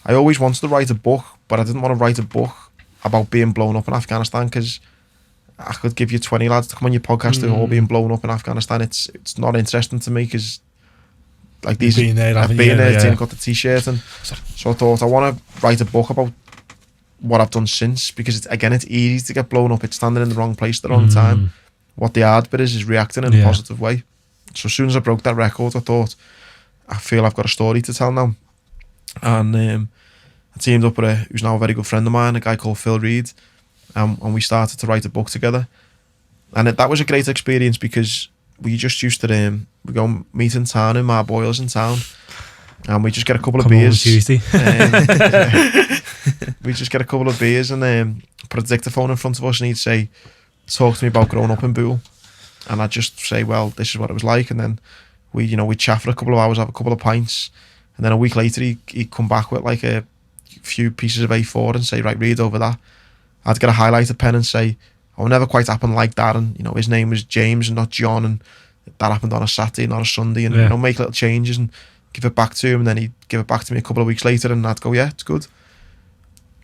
I always wanted to write a book, but I didn't want to write a book about being blown up in Afghanistan, because I could give you 20 lads to come on your podcast who are all being blown up in Afghanistan. It's not interesting to me, because like these, I've been there, got the t-shirt, and so I thought I want to write a book about what I've done since, because it's easy to get blown up. It's standing in the wrong place at the wrong time. What the hard bit is reacting in a positive way. So as soon as I broke that record, I thought, I feel I've got a story to tell now. And I teamed up with who's now a very good friend of mine, a guy called Phil Reed, and we started to write a book together. And that was a great experience, because we just used to we go meet in town, in my boilers in town, and we just get a couple of beers. Tuesday. We just get a couple of beers and put a dictaphone in front of us, and he'd say, talk to me about growing up in Bull. And I'd just say, well, this is what it was like. And then we'd chat for a couple of hours, have a couple of pints, and then a week later he'd come back with like a few pieces of A4 and say, right, read over that. I'd get a highlighter pen and say, oh, never quite happened like that, and his name was James and not John, and that happened on a Saturday, not a Sunday, and make little changes and give it back to him, and then he'd give it back to me a couple of weeks later, and I'd go, yeah, it's good.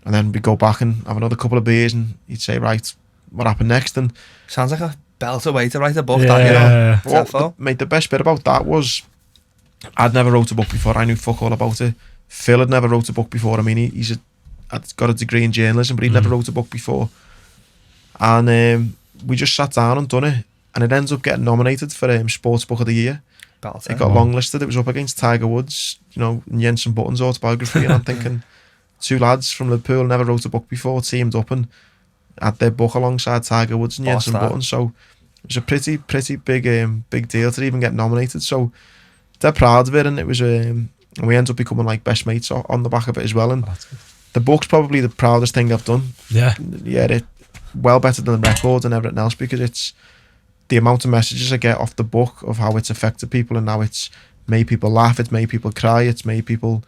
And then we'd go back and have another couple of beers, and he'd say, right, what happened next? And sounds like a belter way to write a book, that, mate, the best bit about that was I'd never wrote a book before. I knew fuck all about it. Phil had never wrote a book before. I mean, he's got a degree in journalism, but he'd never wrote a book before. And we just sat down and done it, and it ends up getting nominated for Sports Book of the Year. Belter. It got longlisted. It was up against Tiger Woods, and Jensen Button's autobiography, and I'm thinking, two lads from Liverpool never wrote a book before, teamed up and had their book alongside Tiger Woods and Jensen Button. So it was a pretty big deal to even get nominated. So they're proud of it, and it was and we ended up becoming like best mates on the back of it as well. And the book's probably the proudest thing I've done. Yeah, it well better than the record and everything else, because it's the amount of messages I get off the book of how it's affected people, and how it's made people laugh, it's made people cry, it's made people.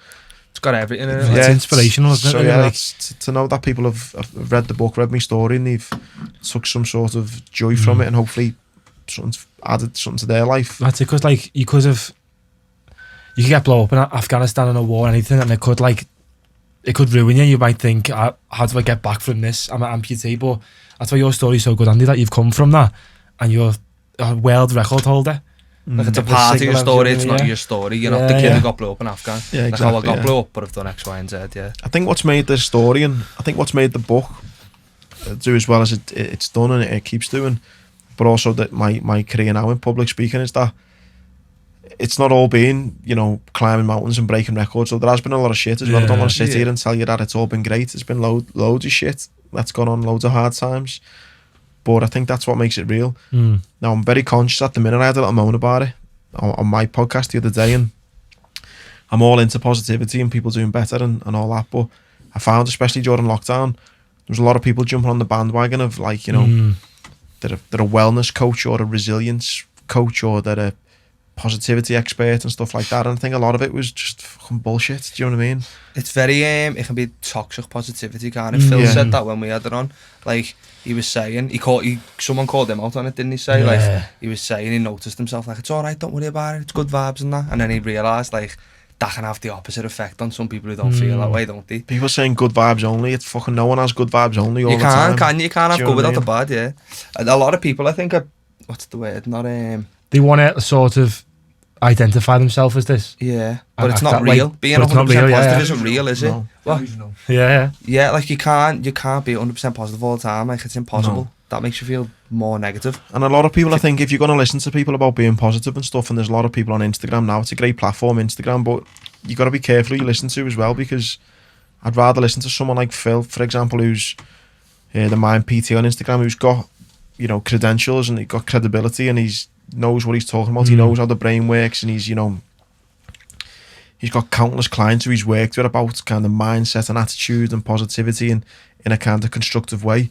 It's got everything in it. It's inspirational, isn't it? So yeah, to know that people have read the book, read my story, and they've took some sort of joy from it, and hopefully something's added something to their life. That's it, because like you could get blown up in Afghanistan in a war or anything, and it could ruin you. You might think, how do I get back from this? I'm an amputee, but that's why your story's so good, Andy, that you've come from that, and you're a world record holder. Like it's a part of your story, it's not your story. You're not the kid who got blown up in Afghan. Yeah, exactly, like how I got blown up, but I've done X, Y and Z, yeah. I think what's made this story, and I think what's made the book do as well as it's done, and it keeps doing, but also that my career now in public speaking, is that it's not all been, climbing mountains and breaking records. So there has been a lot of shit as well. I don't want to sit here and tell you that it's all been great. It's been loads of shit that's gone on, loads of hard times. But I think that's what makes it real. Now, I'm very conscious at the minute. I had a little moan about it on my podcast the other day, and I'm all into positivity and people doing better and all that. But I found, especially during lockdown, there was a lot of people jumping on the bandwagon of like, they're a wellness coach or a resilience coach, or they're a positivity expert and stuff like that. And I think a lot of it was just fucking bullshit. Do you know what I mean? It's very, it can be toxic positivity, kind of. Phil said that when we had it on. Like, he was saying, someone called him out on it, didn't he say? Like, he was saying, he noticed himself, like, it's alright, don't worry about it, it's good vibes and that. And then he realised, like, that can have the opposite effect on some people who don't feel that way, don't they? People saying good vibes only. It's fucking, no one has good vibes only all the time. You can't have good without the bad, yeah. And a lot of people, I think, are what's the word? Not They want to sort of identify themselves as this. yeah, but And it's act not that way. real. Being But it's not 100% real, positive yeah. isn't real, is it? No. What? Yeah. Yeah, like you can't be 100% positive all the time. Like it's impossible. No. That makes you feel more negative. And a lot of people, I think, if you're going to listen to people about being positive and stuff, and there's a lot of people on Instagram now, it's a great platform, Instagram, but you got to be careful who you listen to as well, because I'd rather listen to someone like Phil, for example, who's the Mind PT on Instagram, who's got, you know, credentials and he's got credibility, and he's knows what he's talking about. He knows how the brain works, and he's, you know, he's got countless clients who he's worked with about kind of mindset and attitude and positivity and in a kind of constructive way.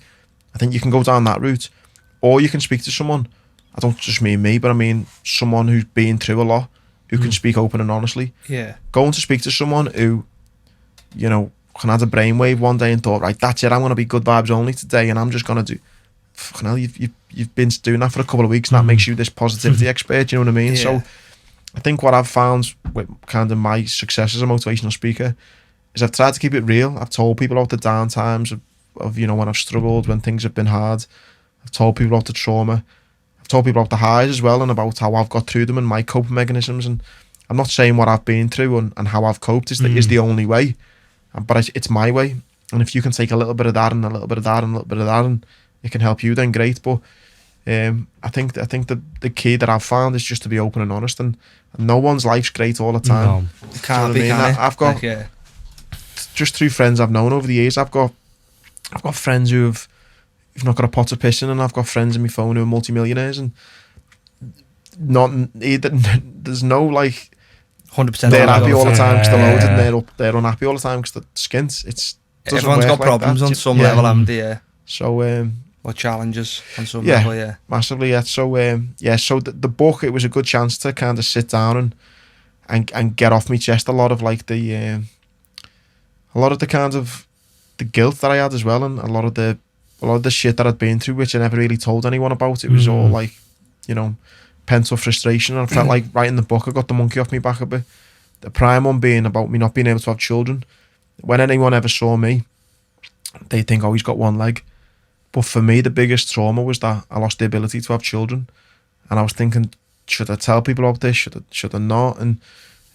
I think you can go down that route, or you can speak to someone. I don't just mean me, but I mean someone who's been through a lot, who can speak open and honestly. Yeah. Going to speak to someone who, you know, can have a brainwave one day and thought, right, that's it, I'm going to be good vibes only today, and I'm just going to do. Fucking hell, you've been doing that for a couple of weeks, and that makes you this positivity expert. You know what I mean? Yeah. So, I think what I've found with kind of my success as a motivational speaker is I've tried to keep it real. I've told people about the down times of you know, when I've struggled, when things have been hard. I've told people about the trauma. I've told people about the highs as well, and about how I've got through them and my coping mechanisms. And I'm not saying what I've been through and how I've coped is the only way, but it's my way. And if you can take a little bit of that and a little bit of that and a little bit of that, and it can help you, then great. But I think the key that I've found is just to be open and honest, and no one's life's great all the time. No. It can't Do be, you know what I mean? can it? I've got- Like, yeah. Just through friends I've known over the years, I've got friends who've not got a pot to piss in, and I've got friends in my phone who are multimillionaires, and not either. There's no like 100%. they're happy all the time because they're loaded, Yeah. and they're unhappy all the time because they're skint. It's doesn't Everyone's work got like problems that. on some Yeah. level, haven't they? Yeah. So Or challenges on some Yeah. level, yeah. massively, yeah. So so the book, it was a good chance to kind of sit down and get off my chest a lot of like the kind of the guilt that I had as well, and a lot of the shit that I'd been through, which I never really told anyone about. It was all like, you know, pent up frustration. And I felt like writing the book, I got the monkey off my back a bit. The prime one being about me not being able to have children. When anyone ever saw me, they think, oh, he's got one leg. But for me, the biggest trauma was that I lost the ability to have children, and I was thinking, should I tell people about this? Should I not? And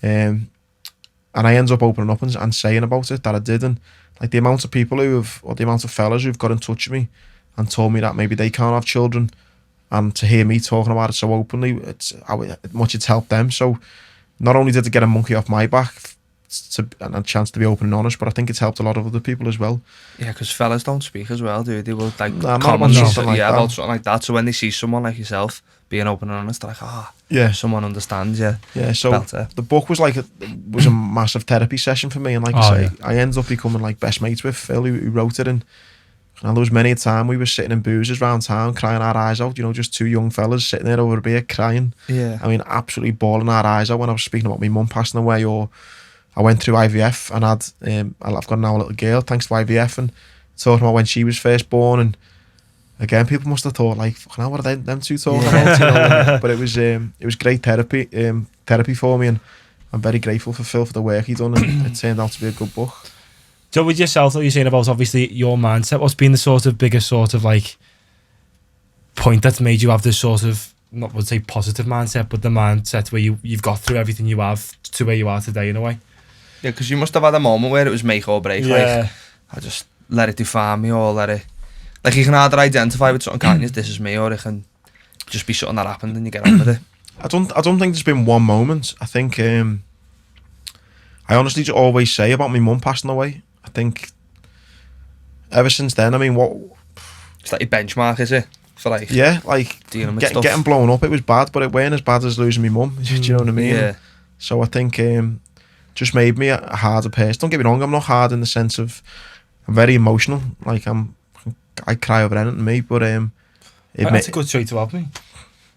I ended up opening up and saying about it that I did, and like the amount of people or the amount of fellas who've got in touch with me and told me that maybe they can't have children, and to hear me talking about it so openly, it's how much it's helped them. So not only did it get a monkey off my back and a chance to be open and honest, but I think it's helped a lot of other people as well. Yeah, because fellas don't speak as well, do they? Will like Nah, not comment about on something like that. about something like that. So when they see someone like yourself being open and honest, they're like, Yeah. someone understands, yeah. Yeah, so Belter. the book was like was a massive therapy session for me, and like I say, I ended up becoming like best mates with Phil, who wrote it, and there was many a time we were sitting in boozers around town crying our eyes out, you know, just two young fellas sitting there over a beer crying. Yeah. I mean, absolutely bawling our eyes out when I was speaking about my mum passing away, or I went through IVF and I've got now a little girl thanks to IVF, and talking about when she was first born, and again, people must have thought like, fucking hell, what are them two talking about? You know? But it was great therapy for me, and I'm very grateful for Phil for the work he done, and it turned out to be a good book. So with yourself, what you're saying about obviously your mindset, what's been the sort of biggest sort of like point that's made you have this sort of, not would say positive mindset, but the mindset where you've got through everything you have to where you are today in a way? Yeah, because you must have had a moment where it was make or break. Yeah. Like, I just let it define me, or let it... Like, you can either identify with something, can't you? This is me, or it can just be something that happened and you get on with it. I don't think there's been one moment. I think I honestly just always say about my mum passing away. I think ever since then, I mean, what... It's like your benchmark, is it? For like... Yeah, like dealing with stuff. getting blown up, it was bad, but it weren't as bad as losing my mum. Do you know what I mean? Yeah. So I think just made me a harder person. Don't get me wrong, I'm not hard in the sense of I'm very emotional. Like I cry over anything, me, but That's a good trait to have, me.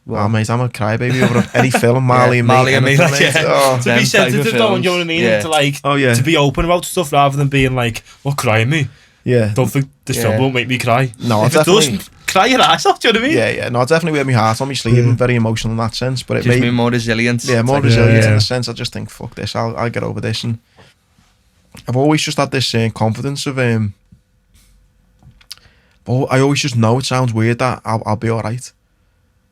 Well, mate, I'm a crybaby over any film, Marley and me. Marley and me, anything, like, mate. yeah. Oh, To Them be type of sensitive though, films. you know what I mean? Yeah. To like, oh yeah, to be open about stuff rather than being like, well, crying me. yeah. Don't think this Yeah. film won't make me cry. No, if it definitely. does, cry your ass off, do you know what I mean? Yeah. No, I definitely wear my heart on my sleeve. I'm very emotional in that sense, but it Gives made me more resilience. yeah, more It's like, resilient in yeah. the sense I just think, fuck this, I'll get over this. And I've always just had this confidence of but I always just know, it sounds weird, that I'll be alright.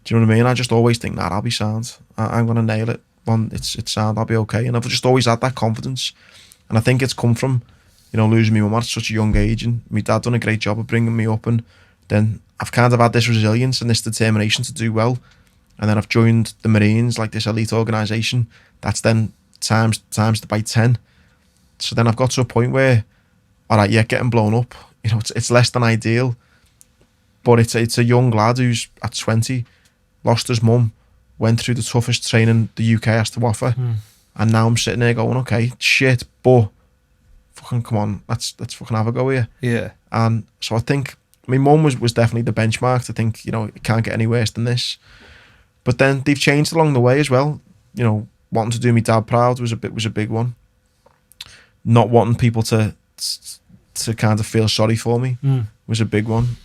Do you know what I mean? I just always think, nah, I'll be sound. I'm going to nail it. It's sound, I'll be okay. And I've just always had that confidence. And I think it's come from, losing my mum at such a young age. And my dad done a great job of bringing me up. And then I've kind of had this resilience and this determination to do well. And then I've joined the Marines, like this elite organisation. That's then times by 10. So then I've got to a point where, all right, yeah, getting blown up. It's less than ideal. But it's a young lad who's at 20, lost his mum, went through the toughest training the UK has to offer, and now I'm sitting there going, okay, shit, but fucking come on, let's fucking have a go here. Yeah. And so I think my mum was definitely the benchmark to think, it can't get any worse than this. But then they've changed along the way as well. Wanting to do me dad proud was a big one. Not wanting people to kind of feel sorry for me was a big one.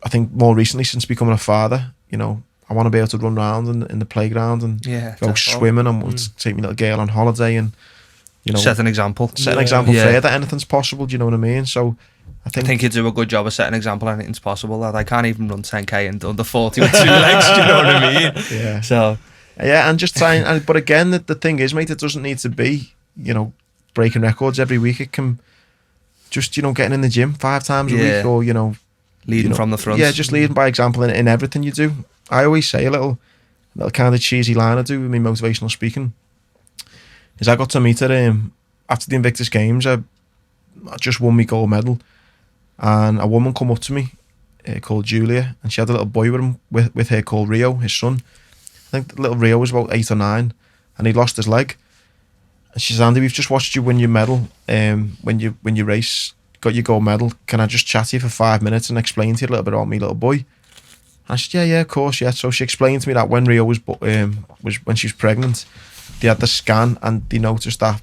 I think more recently, since becoming a father, I want to be able to run around in the playground and go swimming and want to take my little girl on holiday and, set an example. Set an example for her that anything's possible, do you know what I mean? So I think you do a good job of setting an example. Anything's possible. Lad. I can't even run 10k and under 40 with 2 legs, do you know what I mean? Yeah. So... yeah, and just trying, but again, the thing is, mate, it doesn't need to be, breaking records every week. It can just, getting in the gym 5 times a week or, leading from the front. Yeah, just leading by example in everything you do. I always say a little kind of cheesy line I do with me motivational speaking is I got to meet her after the Invictus Games. I just won my gold medal, and a woman come up to me called Julia, and she had a little boy with her called Rio, his son. I think little Rio was about 8 or 9, and he lost his leg. And she says, Andy, we've just watched you win your medal. When you race, got your gold medal. Can I just chat to you for 5 minutes and explain to you a little bit about me little boy? I said, yeah, of course, yeah. So she explained to me that when Rio was when she was pregnant, they had the scan and they noticed that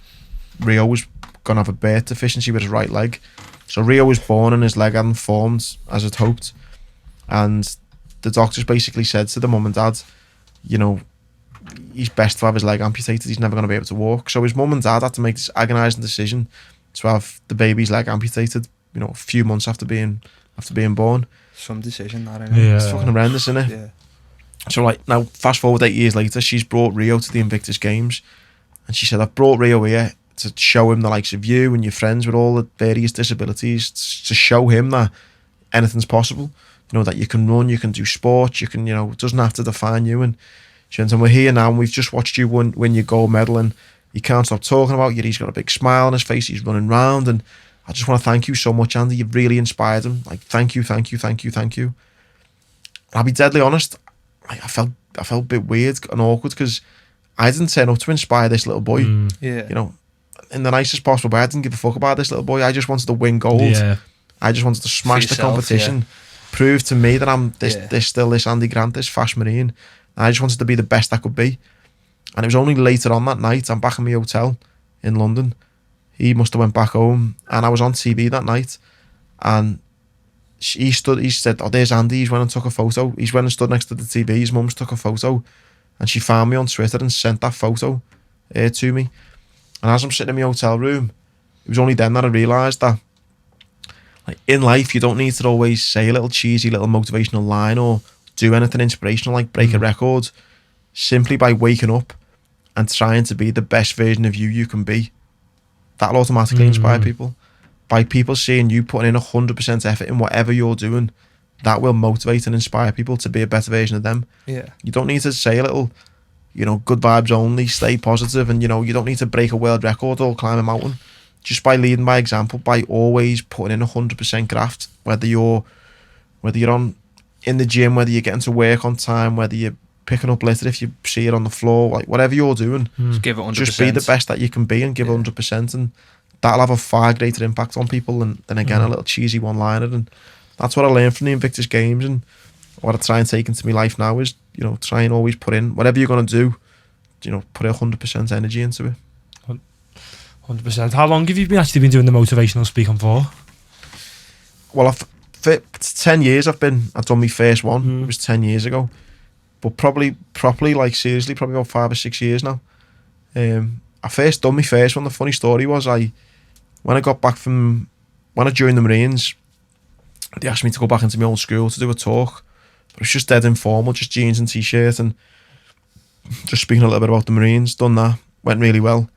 Rio was gonna have a birth deficiency with his right leg. So Rio was born and his leg hadn't formed as it hoped, and the doctors basically said to the mum and dad, he's best to have his leg amputated. He's never going to be able to walk. So his mum and dad had to make this agonising decision to have the baby's leg amputated, a few months after being born. Some decision, that, isn't it? Yeah. It's fucking horrendous, isn't it? Yeah. So now, fast forward 8 years later, she's brought Rio to the Invictus Games, and she said, I've brought Rio here to show him the likes of you and your friends with all the various disabilities, to show him that anything's possible. That you can run, you can do sports, you can, it doesn't have to define you. And she went, and we're here now, and we've just watched you win your gold medal, and he can't stop talking about you. He's got a big smile on his face, he's running round, and I just want to thank you so much, Andy. You've really inspired him. Like, thank you. And I'll be deadly honest, I felt a bit weird and awkward because I didn't turn up to inspire this little boy. Yeah. In the nicest possible way. I didn't give a fuck about this little boy. I just wanted to win gold. Yeah. I just wanted to smash the competition, prove to me that I'm this Andy Grant, this fast Marine. And I just wanted to be the best I could be. And it was only later on that night, I'm back in my hotel in London. He must have went back home, and I was on TV that night, and he said, oh, there's Andy. He's went and took a photo. He's went and stood next to the TV. His mum's took a photo, and she found me on Twitter and sent that photo to me. And as I'm sitting in my hotel room, it was only then that I realised that, like, in life, you don't need to always say a little cheesy little motivational line or do anything inspirational like break a record. Simply by waking up and trying to be the best version of you can be, that'll automatically inspire people. By people seeing you putting in 100% effort in whatever you're doing, that will motivate and inspire people to be a better version of them. Yeah. You don't need to say a little, good vibes only, stay positive, and you don't need to break a world record or climb a mountain. Just by leading by example, by always putting in 100% graft, whether you're on in the gym, whether you're getting to work on time, whether you're picking up litter if you see it on the floor, like whatever you're doing, just give it 100%. Just be the best that you can be and give 100%, and that'll have a far greater impact on people than again a little cheesy one-liner. And that's what I learned from the Invictus Games, and what I try and take into my life now is, try and always put in whatever you're going to do, put 100% energy into it. 100%. How long have you actually been doing the motivational speaking for? Well, for 10 years I've done my first one. It was 10 years ago, but properly, like seriously, probably about 5 or 6 years now. I first done my first one. The funny story was when I joined the Marines, they asked me to go back into my old school to do a talk. But it was just dead informal, just jeans and t-shirt, and just speaking a little bit about the Marines. Done that, went really well.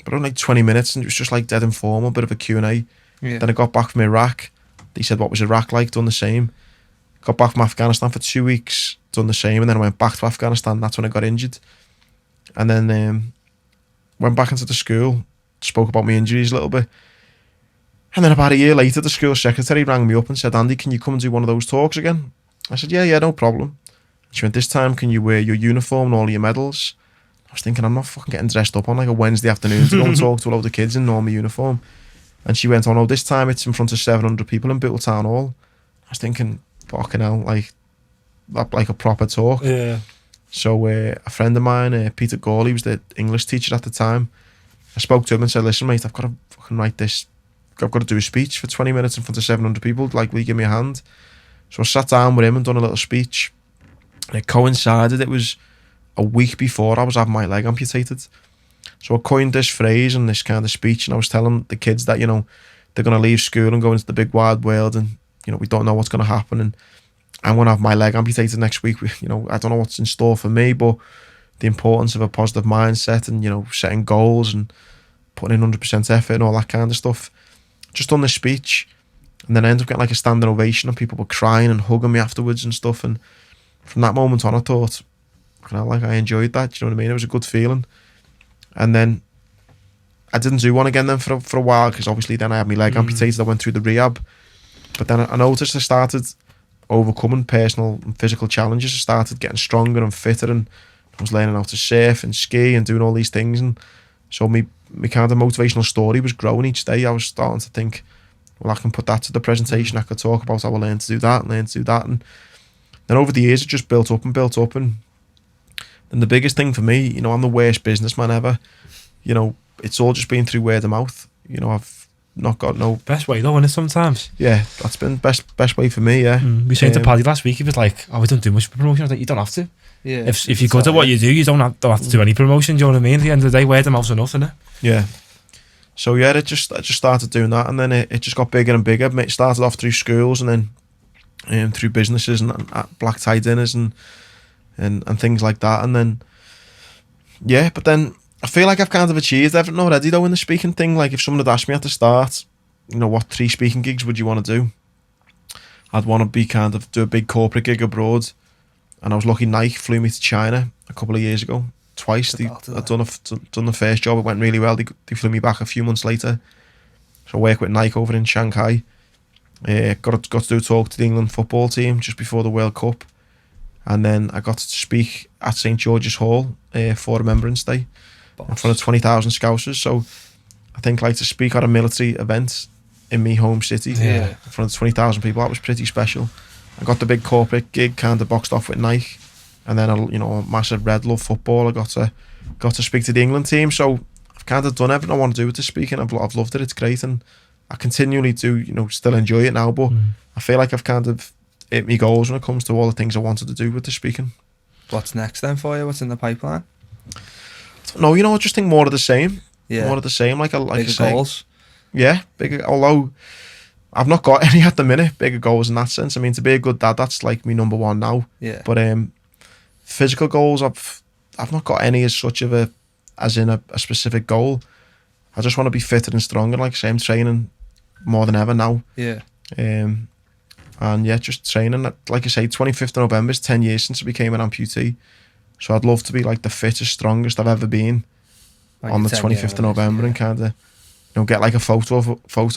But only like 20 minutes, and it was just like dead informal, bit of a Q&A. Yeah. Then I got back from Iraq. They said, what was Iraq like? Done the same. Got back from Afghanistan for 2 weeks, done the same, and then I went back to Afghanistan. That's when I got injured. And then went back into the school, spoke about my injuries a little bit. And then about a year later, the school secretary rang me up and said, Andy, can you come and do one of those talks again? I said, yeah, no problem. She went, this time, can you wear your uniform and all your medals? I was thinking, I'm not fucking getting dressed up on like a Wednesday afternoon to go and talk to a load of kids in normal uniform. And she went, oh no, this time it's in front of 700 people in Bootle Town Hall. I was thinking, fucking hell, like a proper talk. Yeah. So a friend of mine, Peter Gawley, was the English teacher at the time. I spoke to him and said, listen mate, I've got to fucking write this. I've got to do a speech for 20 minutes in front of 700 people. Like, will you give me a hand? So I sat down with him and done a little speech. And it coincided, it was a week before I was having my leg amputated. So I coined this phrase and this kind of speech, and I was telling the kids that, you know, they're going to leave school and go into the big wide world, and, you know, we don't know what's going to happen, and I'm going to have my leg amputated next week. You know, I don't know what's in store for me, but the importance of a positive mindset and, you know, setting goals and putting in 100% effort and all that kind of stuff. Just done this speech, and then I ended up getting like a standing ovation, and people were crying and hugging me afterwards and stuff. And from that moment on, I thought, like, I enjoyed that. You know what I mean? It was a good feeling. And then I didn't do one again then for a while, because obviously then I had my leg amputated. I went through the rehab, but then I noticed I started overcoming personal and physical challenges. I started getting stronger and fitter, and I was learning how to surf and ski and doing all these things. And so my kind of motivational story was growing each day. I was starting to think, well, I can put that to the presentation. I could talk about how I learned to do that and learn to do that. And then over the years, it just built up. And then the biggest thing for me, you know, I'm the worst businessman ever. You know, it's all just been through word of mouth. You know, I've not got no... Best way though, isn't it, sometimes? Yeah, that's been best way for me, yeah. We were saying to Paddy last week, he was like, oh, we don't do much promotion. I was like, you don't have to. Yeah. If you're good at what you do, you don't have to do any promotion, do you know what I mean? At the end of the day, word of mouth's enough, isn't it? Yeah. So yeah, I just started doing that, and then it just got bigger and bigger. It started off through schools, and then through businesses and at black tie dinners and things like that. And then, yeah, but then I feel like I've kind of achieved everything already though in the speaking thing. Like, if someone had asked me at the start, you know, what 3 speaking gigs would you want to do? I'd want to be do a big corporate gig abroad. And I was lucky Nike flew me to China a couple of years ago, twice. I'd done the first job, it went really well. They flew me back a few months later. So I worked with Nike over in Shanghai. Got to do a talk to the England football team just before the World Cup. And then I got to speak at St George's Hall for Remembrance Day in front of 20,000 Scousers. So I think, like, to speak at a military event in my home city in front of 20,000 people, that was pretty special. I got the big corporate gig kind of boxed off with Nike, and then a massive red love football. I got to speak to the England team. So I've kind of done everything I want to do with the speaking. I've loved it. It's great, and I continually do, you know, still enjoy it now. But I feel like I've kind of hit my goals when it comes to all the things I wanted to do with the speaking. What's next then for you? What's in the pipeline? No, you know, I just think more of the same. Yeah, more of the same. Like bigger goals. Yeah, bigger. Although I've not got any at the minute, bigger goals in that sense. I mean, to be a good dad, that's like me number one now. Yeah. But physical goals, I've not got any as in a specific goal. I just want to be fitter and stronger. Like I say, I'm training more than ever now. Yeah. And yeah, just training. Like I say, 25th of November is 10 years since I became an amputee. So I'd love to be like the fittest, strongest I've ever been on the 25th of November, and kind of, you know, get like a photo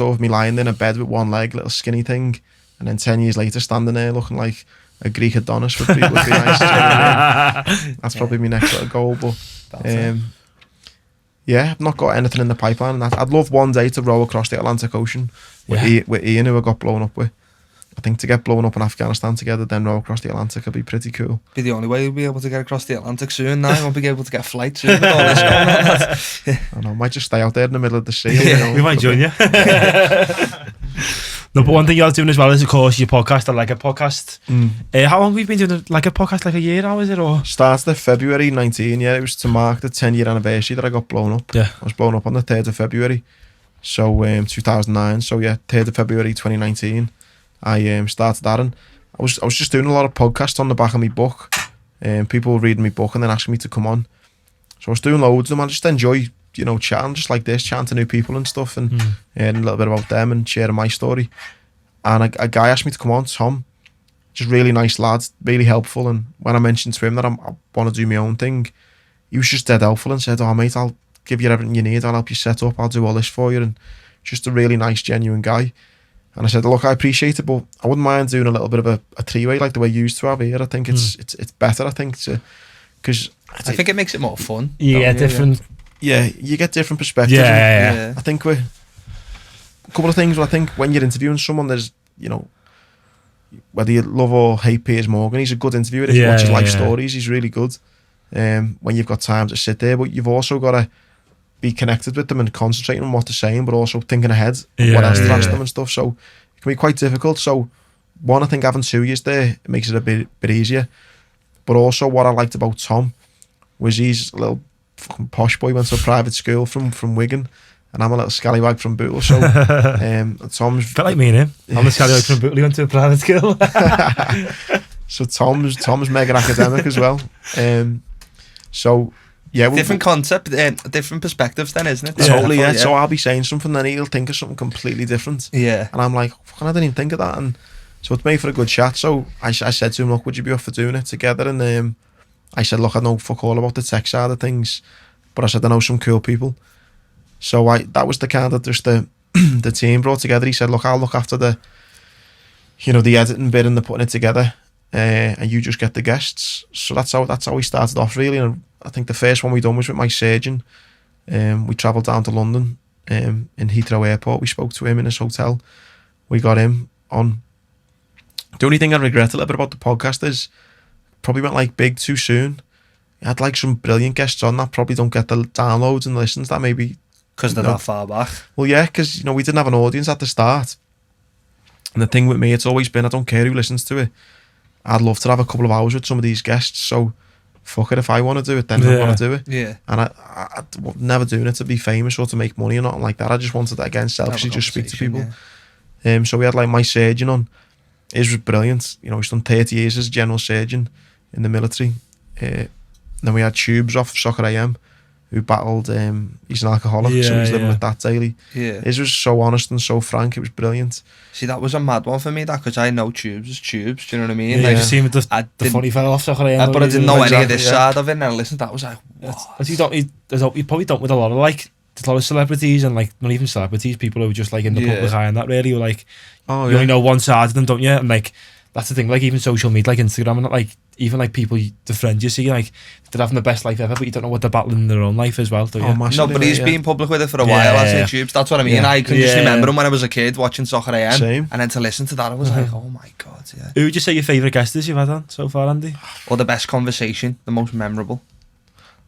of me lying in a bed with one leg, little skinny thing, and then 10 years later standing there looking like a Greek Adonis with 3 eyes. That's probably my next little goal. But yeah, I've not got anything in the pipeline. I'd love one day to row across the Atlantic Ocean with Ian, who I got blown up with. I think to get blown up in Afghanistan together, then row across the Atlantic would be pretty cool. Be the only way you'll be able to get across the Atlantic soon now. You won't be able to get flights soon with all this going on. I know, I might just stay out there in the middle of the sea. Yeah, you know, we might join you. No, but one thing you're doing as well is, of course, your podcast, the Like a Podcast. How long have we been doing Like a Podcast? Like a year now, is it? Or started in February 19. Yeah, it was to mark the 10-year anniversary that I got blown up. Yeah, I was blown up on the 3rd of February. So 2009. So yeah, 3rd of February 2019. I started that, and I was just doing a lot of podcasts on the back of my book, and people were reading my book and then asking me to come on. So I was doing loads of them. I just enjoy, you know, chatting just like this, chatting to new people and stuff, and hearing a little bit about them and sharing my story. And a guy asked me to come on, Tom, just really nice lad, really helpful. And when I mentioned to him that I want to do my own thing, he was just dead helpful and said, "Oh mate, I'll give you everything you need. I'll help you set up. I'll do all this for you." And just a really nice, genuine guy. And I said, "Look, I appreciate it, but I wouldn't mind doing a little bit of a three-way like the way you used to have here. I think it's better. I think because I think it makes it more fun. Yeah, different. Yeah, you get different perspectives. Yeah. I think a couple of things. I think when you're interviewing someone, there's, you know, whether you love or hate Piers Morgan, he's a good interviewer. If you watch his life stories, he's really good. When you've got time to sit there, but you've also got to be connected with them and concentrating on what they're saying, but also thinking ahead of what else to ask them and stuff. So it can be quite difficult. So one, I think having 2 years there, it makes it a bit easier. But also what I liked about Tom was he's a little fucking posh boy, went to a private school from Wigan, and I'm a little scallywag from Bootle. So Tom's... Bit like me and him. I'm the scallywag from Bootle, he went to a private school. So Tom's mega academic as well. So yeah, different concept, different perspectives then, isn't it? Totally, yeah. So I'll be saying something, then he'll think of something completely different. Yeah. And I'm like, fucking, I didn't even think of that. And so it's made for a good chat. So I said to him, look, would you be up for doing it together? And I said, look, I know fuck all about the tech side of things, but I said, I know some cool people. So that was the kind of just the team brought together. He said, look, I'll look after the editing bit and the putting it together, and you just get the guests. So that's how we started off, really. And I think the first one we done was with my surgeon. We travelled down to London, in Heathrow Airport. We spoke to him in his hotel. We got him on. The only thing I regret a little bit about the podcast is probably went like big too soon. I had like some brilliant guests on that probably don't get the downloads and listens that maybe because they're not far back. Well, yeah, because we didn't have an audience at the start. And the thing with me, it's always been, I don't care who listens to it. I'd love to have a couple of hours with some of these guests. So fuck it, if I want to do it, then I want to do it. Yeah. And I never doing it to be famous or to make money or nothing like that. I just wanted to, again, selfishly just speak to people. Yeah. So we had like my surgeon on. His was brilliant. He's done 30 years as a general surgeon in the military. Then we had Tubes off Soccer AM, who battled, he's an alcoholic, so he's living with that daily. Yeah. His was so honest and so frank, it was brilliant. See, that was a mad one for me, that, because I know Tubes is Tubes, do you know what I mean? Yeah, like, you see him with the funny fella off Soccer AM. But I didn't know any of this side of it, and I listened to that, I was like, what? You probably don't with a lot of, like, there's a lot of celebrities, and, like, not even celebrities, people who are just, like, in the public eye and that, really, were like, you only know one side of them, don't you? And, like, that's the thing, like, even social media, like Instagram, and like, even like people, the friends you see, like, they're having the best life ever, but you don't know what they're battling in their own life as well, don't you? Massively, no, but he's been public with it for a while, hasn't he, Tubes? That's what I mean. I can just remember him when I was a kid watching Soccer AM. Same. And then to listen to that, I was like, oh my God, yeah. Who would you say your favourite guest is you've had on so far, Andy? Or the best conversation, the most memorable?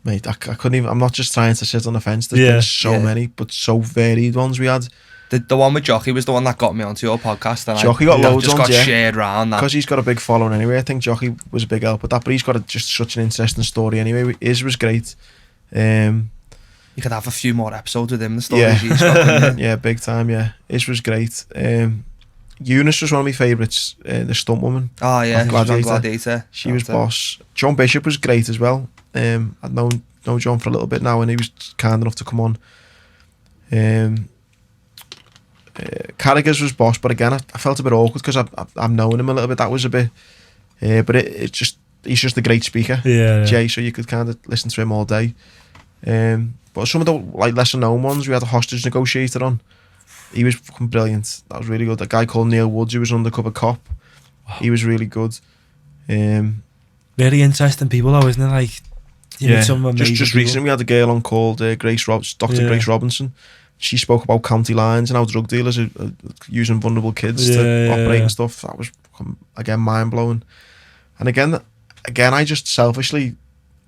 Mate, I couldn't even, I'm not just trying to sit on the fence, there's been so many, but so varied ones we had. The one with Jockey was the one that got me onto your podcast. And Jockey got loads just on, got shared around that. Because he's got a big following anyway. I think Jockey was a big help with that, but he's got just such an interesting story anyway. His was great. You could have a few more episodes with him, the stories he's got. Yeah, big time, yeah. His was great. Eunice was one of my favourites, the stunt woman. Oh yeah, Gladiator. She was boss. John Bishop was great as well. I'd known John for a little bit now, and he was kind enough to come on. Carragher's was boss, but again, I felt a bit awkward because I've known him a little bit. That was a bit, but he's just a great speaker, Jay. So you could kind of listen to him all day. But some of the like lesser known ones, we had a hostage negotiator on. He was fucking brilliant. That was really good. A guy called Neil Woods, who was an undercover cop. He was really good. Very interesting people, though, isn't it? Like, some amazing just recently we had a girl on called Dr. Grace Robinson. She spoke about county lines and how drug dealers are using vulnerable kids to operate and stuff. That was, again, mind-blowing. And again, I just selfishly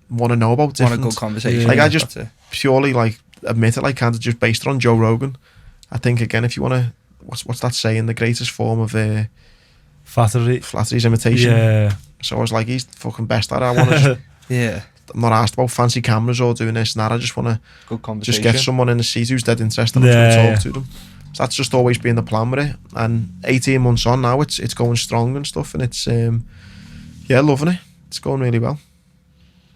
want to know about different... Want a good conversation. Like, I just purely, like, admit it, like, kind of just based it on Joe Rogan. I think, again, if you want to... What's that saying? The greatest form of... Flattery is imitation. Yeah. So I was like, he's the fucking best at it. I want to just... I'm not asked about fancy cameras or doing this and that. I just want to just get someone in the seat who's dead interested and try to talk to them. So that's just always been the plan with it. And 18 months on now, it's going strong and stuff, and it's loving it. It's going really well.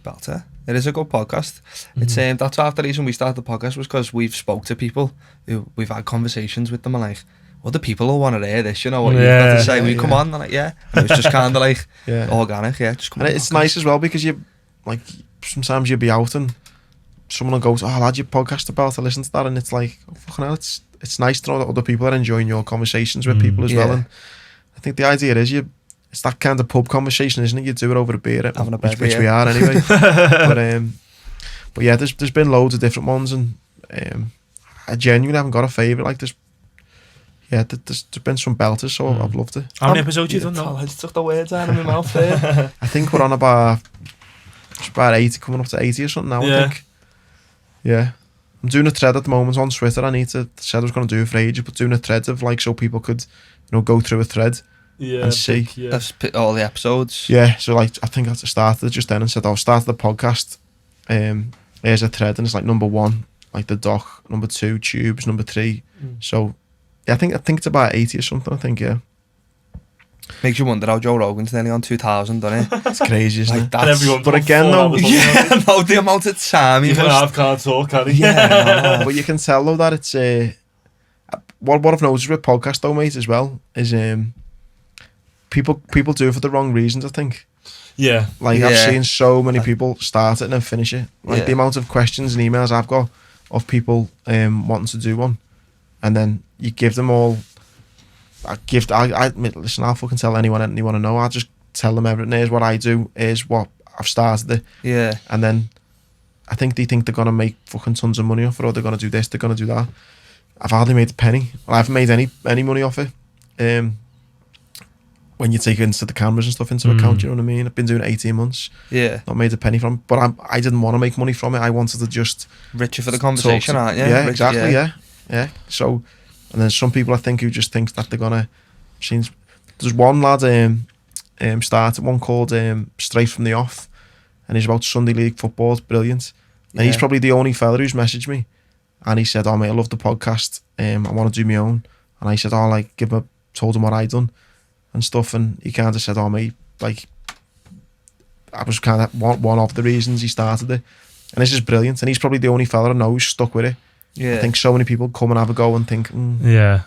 Belter. It is a good podcast. It's that's half the reason we started the podcast, was because we've spoke to people who we've had conversations with them, and like, other people will want to hear this, you know what you've got to say. We come on, and like, and it was just kind of like organic, just come and on. It's nice as well, because you like, sometimes you'll be out and someone will go, "Oh, I'll add your podcast about to listen to that," and it's like, oh, fucking hell, it's nice to know that other people are enjoying your conversations with people as well. And I think the idea is it's that kind of pub conversation, isn't it? You do it over a beer, which we are anyway. but yeah, there's been loads of different ones, and I genuinely haven't got a favourite. Like there's been some belters, so I've loved it. How many episodes you done now? I just took the words out of my mouth there. I think we're on about 80, coming up to 80 or something now. I think. Yeah. I'm doing a thread at the moment on Twitter. Said I was going to do it for ages, but doing a thread of like, so people could, go through a thread and see all the episodes. Yeah, so like, I think I started it just then and said, I'll start the podcast. Here's a thread, and it's like number 1, like the doc, number 2, tubes, number 3. So yeah, I think it's about 80 or something. I think Makes you wonder how Joe Rogan's nearly on 2,000, doesn't it? It's crazy, isn't it? But again, though, the amount of time you can't talk, can you? But you can tell though that it's what I've noticed with podcast though, mate, as well, is people do it for the wrong reasons, I think. Yeah. Like I've seen so many people start it and then finish it. Like the amount of questions and emails I've got of people wanting to do one, and then you give them all. Listen, I'll fucking tell anyone anything you want to know. I'll just tell them everything. Here's what I do. Here's what I've started it. Yeah. And then I think they think they're going to make fucking tons of money off it, or they're going to do this, they're going to do that. I've hardly made a penny. Well, I haven't made any money off it. When you take it into the cameras and stuff into account, you know what I mean? I've been doing it 18 months. Yeah. Not made a penny from it. But I didn't want to make money from it. I wanted to just... Richer for the conversation, aren't you? Yeah, exactly, yeah. So... And then some people, I think, who just think that they're gonna. There's one lad started one called Straight from the Off, and he's about Sunday League football. It's brilliant. And he's probably the only fella who's messaged me, and he said, "Oh mate, I love the podcast. I want to do my own." And I said, "Oh, like told him what I done and stuff," and he kind of said, "Oh mate, like I was kind of one of the reasons he started it." And this is brilliant, and he's probably the only fella I know who's stuck with it. Yeah. I think so many people come and have a go and think, yeah.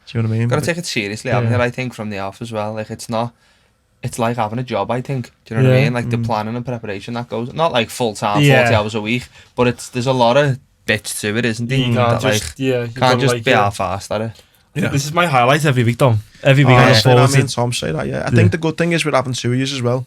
Do you know what I mean? Got to take it seriously, haven't you? I think from the off as well. Like it's like having a job. I think. Do you know what I mean? Like the planning and preparation that goes, not like full time, 40 hours a week, but there's a lot of bits to it, isn't there? You can't just be half-assed at it. Yeah. This is my highlight every week, Dom. Every week I look forward to. Tom say that. Yeah, I think the good thing is with having 2 years as well,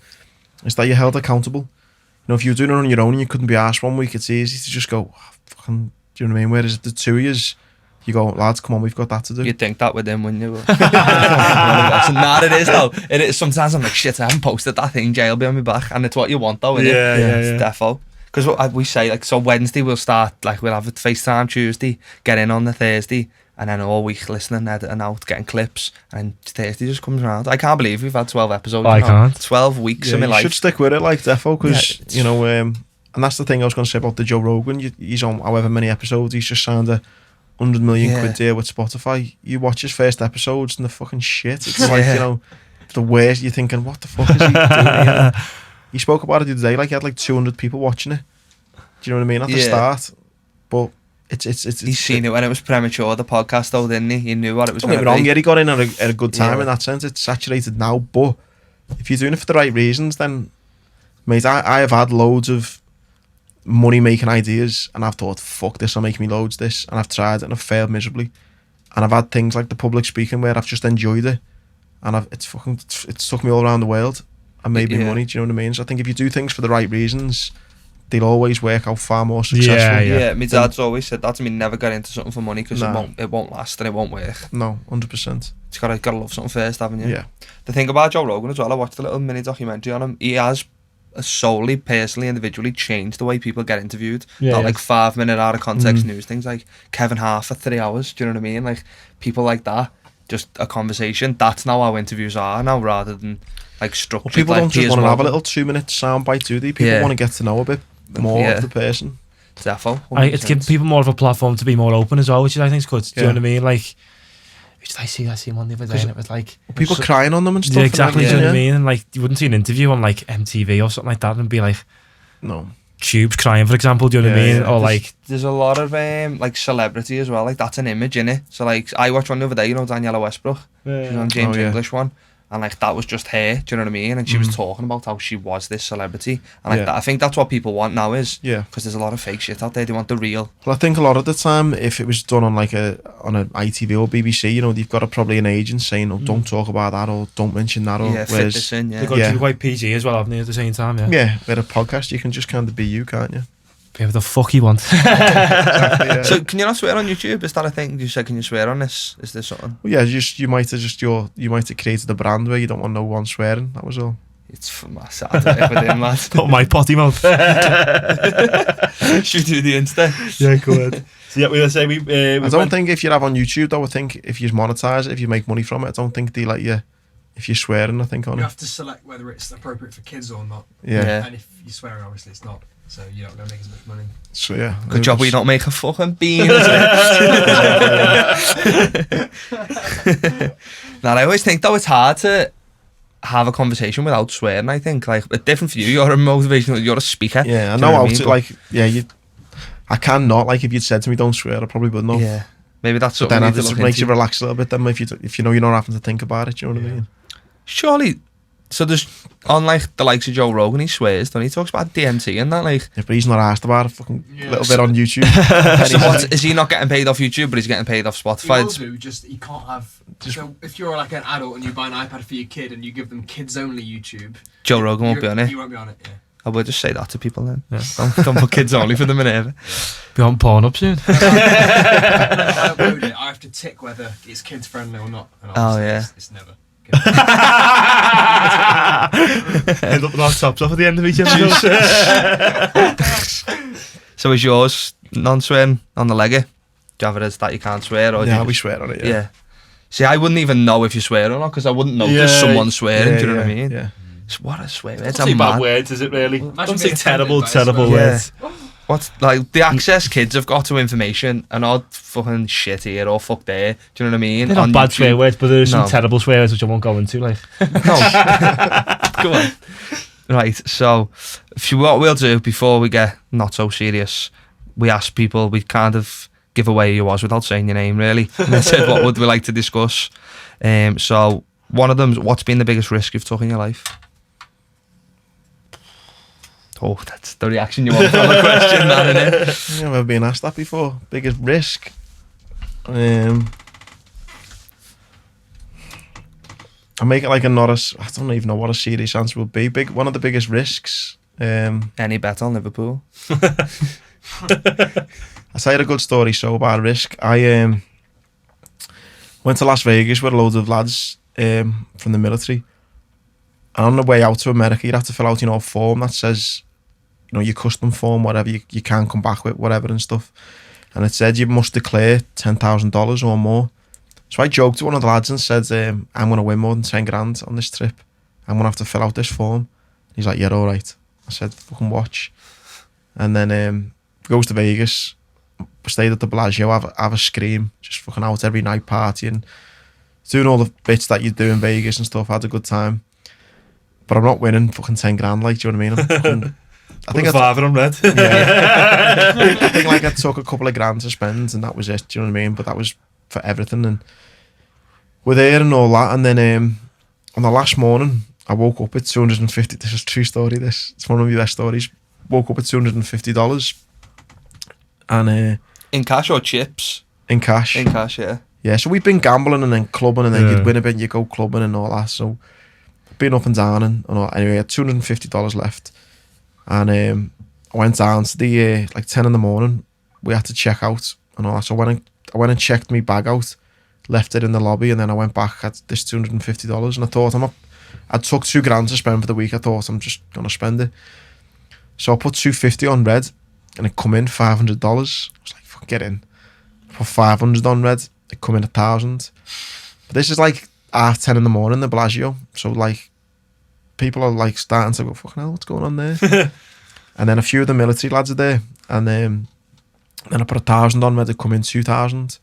is that you're held accountable. You know, if you're doing it on your own and you couldn't be arsed one week, it's easy to just go, fucking. Do you know what I mean? Whereas the 2 years, you go, lads, come on, we've got that to do. You'd think that with him, wouldn't you? It is though. It is. Sometimes I'm like, shit, I haven't posted that thing, Jay will be on my back. And it's what you want though, isn't it? Yeah. It's defo. Because we say, like, so Wednesday we'll start, like, we'll have a FaceTime Tuesday, get in on the Thursday, and then all week listening, editing out, getting clips, and Thursday just comes around. I can't believe we've had 12 episodes. I can't. 12 weeks in my life. You should stick with it, like, defo, because, you know, and that's the thing I was going to say about the Joe Rogan. He's on however many episodes. He's just signed a 100 million quid deal with Spotify. You watch his first episodes and they're fucking shit. It's like, you know, the worst. You're thinking, what the fuck is he doing here? He spoke about it the other day. Like, he had like 200 people watching it. Do you know what I mean? At the start. But it's He's seen it when it was premature, the podcast though, didn't he? He knew what it was going to be. Don't get me wrong, yeah, he got in at a good time in that sense. It's saturated now. But if you're doing it for the right reasons, then, mate, I have had loads of money making ideas and I've thought, fuck this, I'll make me loads this, and I've tried it and I've failed miserably. And I've had things like the public speaking where I've just enjoyed it, and it's took me all around the world and made me money. Do you know what I mean? So I think if you do things for the right reasons, they'll always work out far more successful. Yeah, my dad's always said that to me. Never get into something for money because it won't last and it won't work. No, 100%. It's gotta love something first, haven't you? Yeah. The thing about Joe Rogan as well, I watched a little mini documentary on him. He has solely, personally, individually changed the way people get interviewed. Not like 5 minute out of context news things like Kevin Hart for 3 hours. Do you know what I mean? Like people like that, just a conversation. That's now how interviews are now, rather than like structured. Well, people like, don't just want to have a little 2 minute soundbite, do they? People want to get to know a bit more of the person. Defo. It's giving people more of a platform to be more open as well, which I think is good. Do you know what I mean? Like, I see one the other day, and it was like people crying on them and stuff. Yeah, exactly. And Do you know what I mean? And like, you wouldn't see an interview on like MTV or something like that and be like, no, Tubes crying, for example. Do you know what I mean? Or like, there's a lot of like celebrity as well. Like that's an image, innit? So like, I watched one the other day. You know, Daniela Westbrook. She's on James English one. And like that was just her, do you know what I mean? And she was talking about how she was this celebrity, and like that, I think that's what people want now is because there's a lot of fake shit out there. They want the real. Well, I think a lot of the time, if it was done on like an ITV or BBC, you know, they've got probably an agent saying, "Oh, don't talk about that," or "Don't mention that," or fit this in. They've got to be quite PG as well, haven't they? At the same time, yeah. With a podcast, you can just kind of be you, can't you? Whatever the fuck you want. Exactly, yeah. So can you not swear on YouTube? Is that a thing? You said, can you swear on this? Is there something? Well, yeah, you might have created a brand where you don't want no one swearing. That was all. It's for my Saturday for them, lad. Not my potty mouth. Should do the Insta. Yeah, good. So yeah, we were saying I don't think if you have on YouTube though, I think if you monetize it, if you make money from it, I don't think they let you if you're swearing. I think on you it. have to select whether it's appropriate for kids or not. Yeah. And if you're swearing, obviously it's not. So you're not going to make as much money. So yeah. Good job we don't make a fucking bean. Now I always think though it's hard to have a conversation without swearing. I think like it's different for you. You're a motivational. You're a speaker. Yeah, I Do know you what how I mean? to like. Yeah, I can not like if you'd said to me don't swear, I probably would not. Yeah, maybe that's But something. then we need it to just look makes you into. relax a little bit. Then if you know you're not having to think about it, do you know what I mean? Surely. So there's on like the likes of Joe Rogan, he swears, don't he? Talks about DMT and that like. Yeah, but he's not asked about it. Fucking little bit on YouTube. So what, is he not getting paid off YouTube, but he's getting paid off Spotify? You will do, just you can't have. So if you're like an adult and you buy an iPad for your kid and you give them kids only YouTube, Joe Rogan won't be on it. You won't be on it. Yeah. I would just say that to people then. Yeah. Don't put kids only for the Minerva. Be on porn up soon. Whenever I upload it, I have to tick whether it's kids friendly or not. And it's never. End up with our tops off at the end of each episode. So is yours non-swearing on the legger? Do you have it as that you can't swear? Or Yeah, do we you swear on it. yeah. See, I wouldn't even know if you swear or not because I wouldn't notice someone swearing. Do you know what I mean? Yeah. So what a swear. It's not bad words, is it really? Imagine Don't say being terrible offended by a swear. words. What's like the access kids have got to information and odd fucking shit here or fuck there. Do you know what I mean? They're not On bad YouTube. swear words, but there's some No. terrible swear words which I won't go into. Like, No. Go on. Right, so what we'll do before we get not so serious, we ask people, we kind of give away who you was without saying your name really. And they said, what would we like to discuss? So one of them, what's been the biggest risk you've took in your life? Oh, that's the reaction you want from a question, that, innit? Yeah, I've never been asked that before. Biggest risk. I make it like I don't even know what a serious answer would be. One of the biggest risks. Any bet on Liverpool? I'll tell you a good story. So about risk, I went to Las Vegas with a load of lads from the military. And on the way out to America, you'd have to fill out, a form that says, your custom form, whatever you can come back with, whatever and stuff. And it said you must declare $10,000 or more. So I joked to one of the lads and said, I'm going to win more than 10 grand on this trip. I'm going to have to fill out this form. He's like, yeah, all right. I said, fucking watch. And then goes to Vegas, stayed at the Bellagio, have a scream, just fucking out every night partying, doing all the bits that you do in Vegas and stuff, had a good time. But I'm not winning fucking 10 grand, like, do you know what I mean? I think father on red. Yeah. I think like I took a couple of grand to spend and that was it, do you know what I mean? But that was for everything and we're there and all that. And then on the last morning, I woke up with 250. This is a true story, this. It's one of my best stories. Woke up with $250 and In cash or chips? in cash. In cash, yeah. Yeah, so we've been gambling and then clubbing and then Yeah. you'd win a bit, you go clubbing and all that. So been up and down and all. Anyway, I had $250 left. And I went down to the like 10 in the morning. We had to check out and all that. So I went and checked my bag out, left it in the lobby, and then I went back at this $250. And I thought I took 2 grand to spend for the week. I thought I'm just gonna spend it. So I put 250 on red, and it come in $500. I was like, fuck, get in. Put 500 on red, it come in 1,000. But this is like 10:30 in the morning, the Bellagio. So like, people are like starting to go, fucking hell, what's going on there? And then a few of the military lads are there. And then I put 1,000 on where they come in 2,000.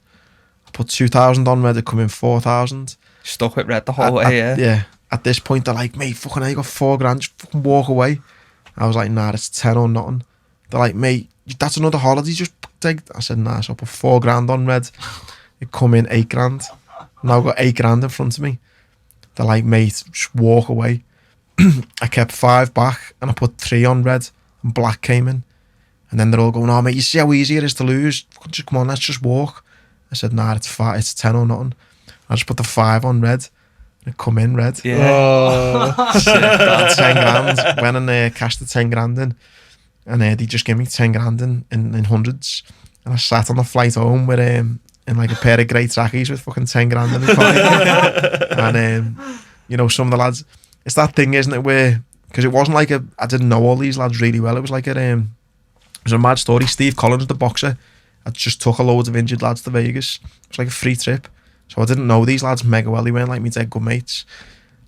I put 2,000 on where they come in 4,000. Stuck with red the whole way, Yeah. At this point, they're like, mate, fucking hell, you got 4 grand, just fucking walk away. I was like, nah, it's 10 or nothing. They're like, mate, that's another holiday, just take. I said, nah, so I put 4 grand on red. It come in 8 grand. Now I've got 8 grand in front of me. They're like, mate, just walk away. I kept 5 back and I put 3 on red and black came in. And then they're all going, oh, mate, you see how easy it is to lose? Just come on, let's just walk. I said, nah, it's 10 or nothing. I just put the 5 on red. And it come in red. Yeah. Oh, shit. Got 10 grand. Went and cashed the 10 grand in. And they just gave me 10 grand in hundreds. And I sat on the flight home with in like a pair of grey trackies with fucking 10 grand in my pocket. And you know, some of the lads, it's that thing, isn't it, where, because it wasn't like I didn't know all these lads really well. It was like it was a mad story. Steve Collins, the boxer, I just took a load of injured lads to Vegas. It was like a free trip. So I didn't know these lads mega well. They weren't like me dead good mates.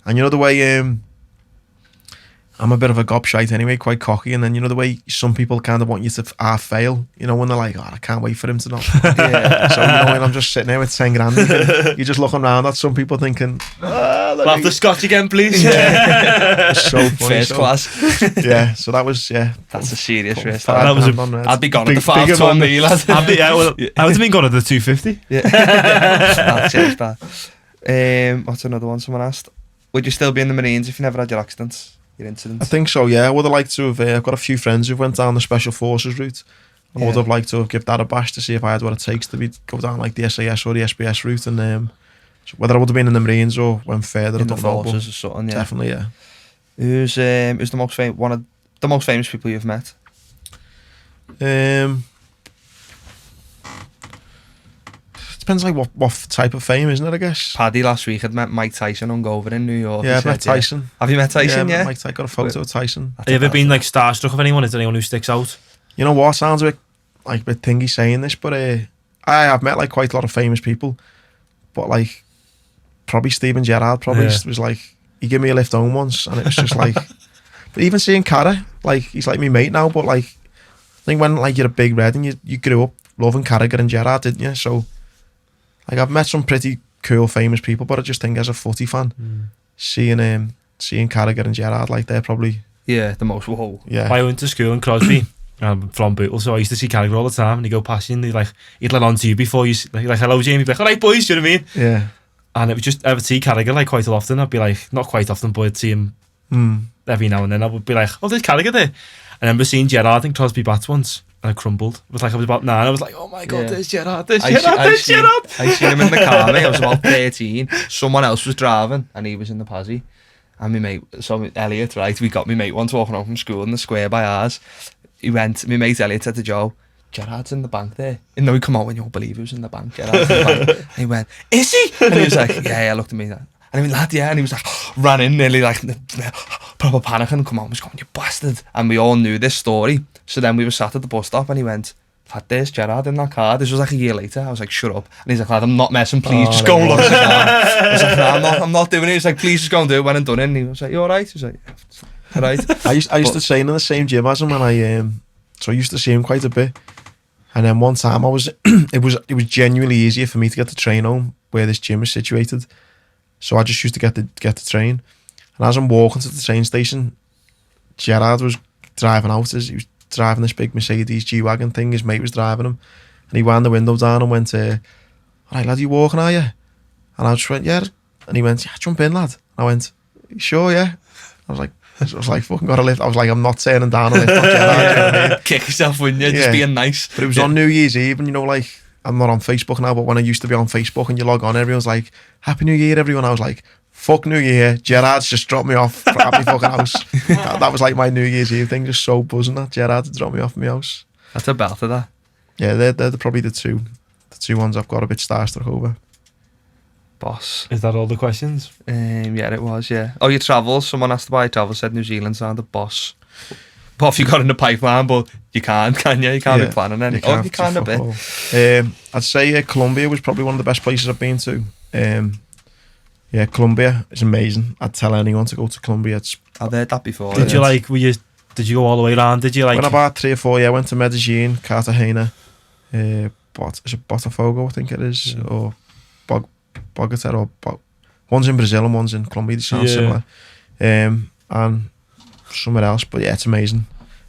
And you know the way I'm a bit of a gobshite anyway, quite cocky, and then you know the way some people kind of want you to half fail, you know, when they're like, oh, I can't wait for him to not. Yeah. So you know, when I'm just sitting there with 10 grand, you're just looking around at some people thinking, Have the scotch again, please. Yeah. It's so funny. First class. Yeah, so that was, That's a serious risk. That was I'd be gone at the 5 ton me, lad. I would have been gone at the 250. Yeah. That's it, bad. What's another one someone asked? Would you still be in the Marines if you never had your accidents, your incidents? I think so, yeah. I would have liked to have, I've got a few friends who went down the Special Forces route. I would have liked to have given that a bash to see if I had what it takes to go down like the SAS or the SBS route. And so whether I would have been in the Marines or went further, in I the don't know. forces or something, yeah. Definitely, yeah. Who's the most one of the most famous people you've met? Depends like what type of fame, isn't it, I guess? Paddy last week had met Mike Tyson hungover in New York. Yeah, I've met Tyson. Yeah. Have you met Tyson? Yeah. Mike Tyson, got a photo of Tyson. Have you ever been like starstruck of anyone? Is there anyone who sticks out? You know what? Sounds a bit thingy saying this, but I have met like quite a lot of famous people, but like probably Steven Gerrard was like, he gave me a lift home once, and it was just like, but even seeing Cara, like he's like my mate now, but like I think when like you're a big red and you grew up loving Carragher and Gerrard, didn't you? So like I've met some pretty cool famous people, but I just think as a footy fan, seeing Carragher and Gerrard, like they're probably the most whoa. Yeah. I went to school in Crosby. I'm from Bootle, so I used to see Carragher all the time, and he'd go past you and he'd let on to you before you like hello Jamie, he'd be like, alright boys, do you know what I mean? Yeah. And it was just, I would see Carragher like quite often. I'd be like, not quite often, but I'd see him every now and then. I would be like, oh, there's Carragher there. And I remember seeing Gerrard in Crosby Bats once, and I crumbled. It was like I was about 9, I was like, oh my god, there's Gerrard, there's Gerrard. I seen him in the car, mate. I was about 13. Someone else was driving, and he was in the Pazzi. And my mate, so Elliot, right, we got my mate once walking home from school in the square by ours. My mate Elliot said to Joe, Gerrard's in the bank there. And then we come out and you'll believe he was in the bank. Gerrard's in the bank. And he went, is he? And he was like, yeah, looked at me. And I went, lad, yeah. And he was like, ran in nearly like proper panicking. Come on, was going, you bastard. And we all knew this story. So then we were sat at the bus stop and he went, lad, there's Gerrard in that car. This was like a year later. I was like, shut up. And he's like, lad, I'm not messing. Please just go and look at the car. I was like, no, I'm not doing it. He's like, please just go and do it. Went and done it. And he was like, you all right? He was like, all right. I used to train in the same gym as him, and so I used to see him quite a bit. And then one time it was genuinely easier for me to get the train home where this gym is situated. So I just used to get the train. And as I'm walking to the train station, Gerrard was driving out. He was driving this big Mercedes G-Wagon thing. His mate was driving him. And he wound the window down and went, all right, lad, you walking, are you? And I just went, yeah. And he went, yeah, jump in, lad. And I went, sure, yeah. I was like, fucking got a lift. I was like, I'm not turning down a lift. Kick yourself, wouldn't you? Just being nice. But it was on New Year's Eve, and you know, like, I'm not on Facebook now, but when I used to be on Facebook and you log on, everyone's like, Happy New Year, everyone. I was like, fuck New Year. Gerrard's just dropped me off at my fucking house. That was like my New Year's Eve thing, just so buzzing that Gerrard had dropped me off at my house. That's a belt of that. Yeah, they're probably the two ones I've got a bit starstruck over. Boss. Is that all the questions? Yeah, it was, yeah. Oh, your travels. Someone asked about your travels, said New Zealand sounded boss. But if you got in the pipeline, but you can't, can you? You can't be planning any. You can a bit. I'd say Colombia was probably one of the best places I've been to. Yeah, Colombia is amazing. I'd tell anyone to go to Colombia. I've heard that before. Did you like, were you Did you go all the way around? Did you like? When about 3 or 4, yeah, I went to Medellin, Cartagena, is it Botafogo, I think it is, or Bogota, or one's in Brazil and one's in Colombia. They sound similar. And somewhere else, but yeah, it's amazing.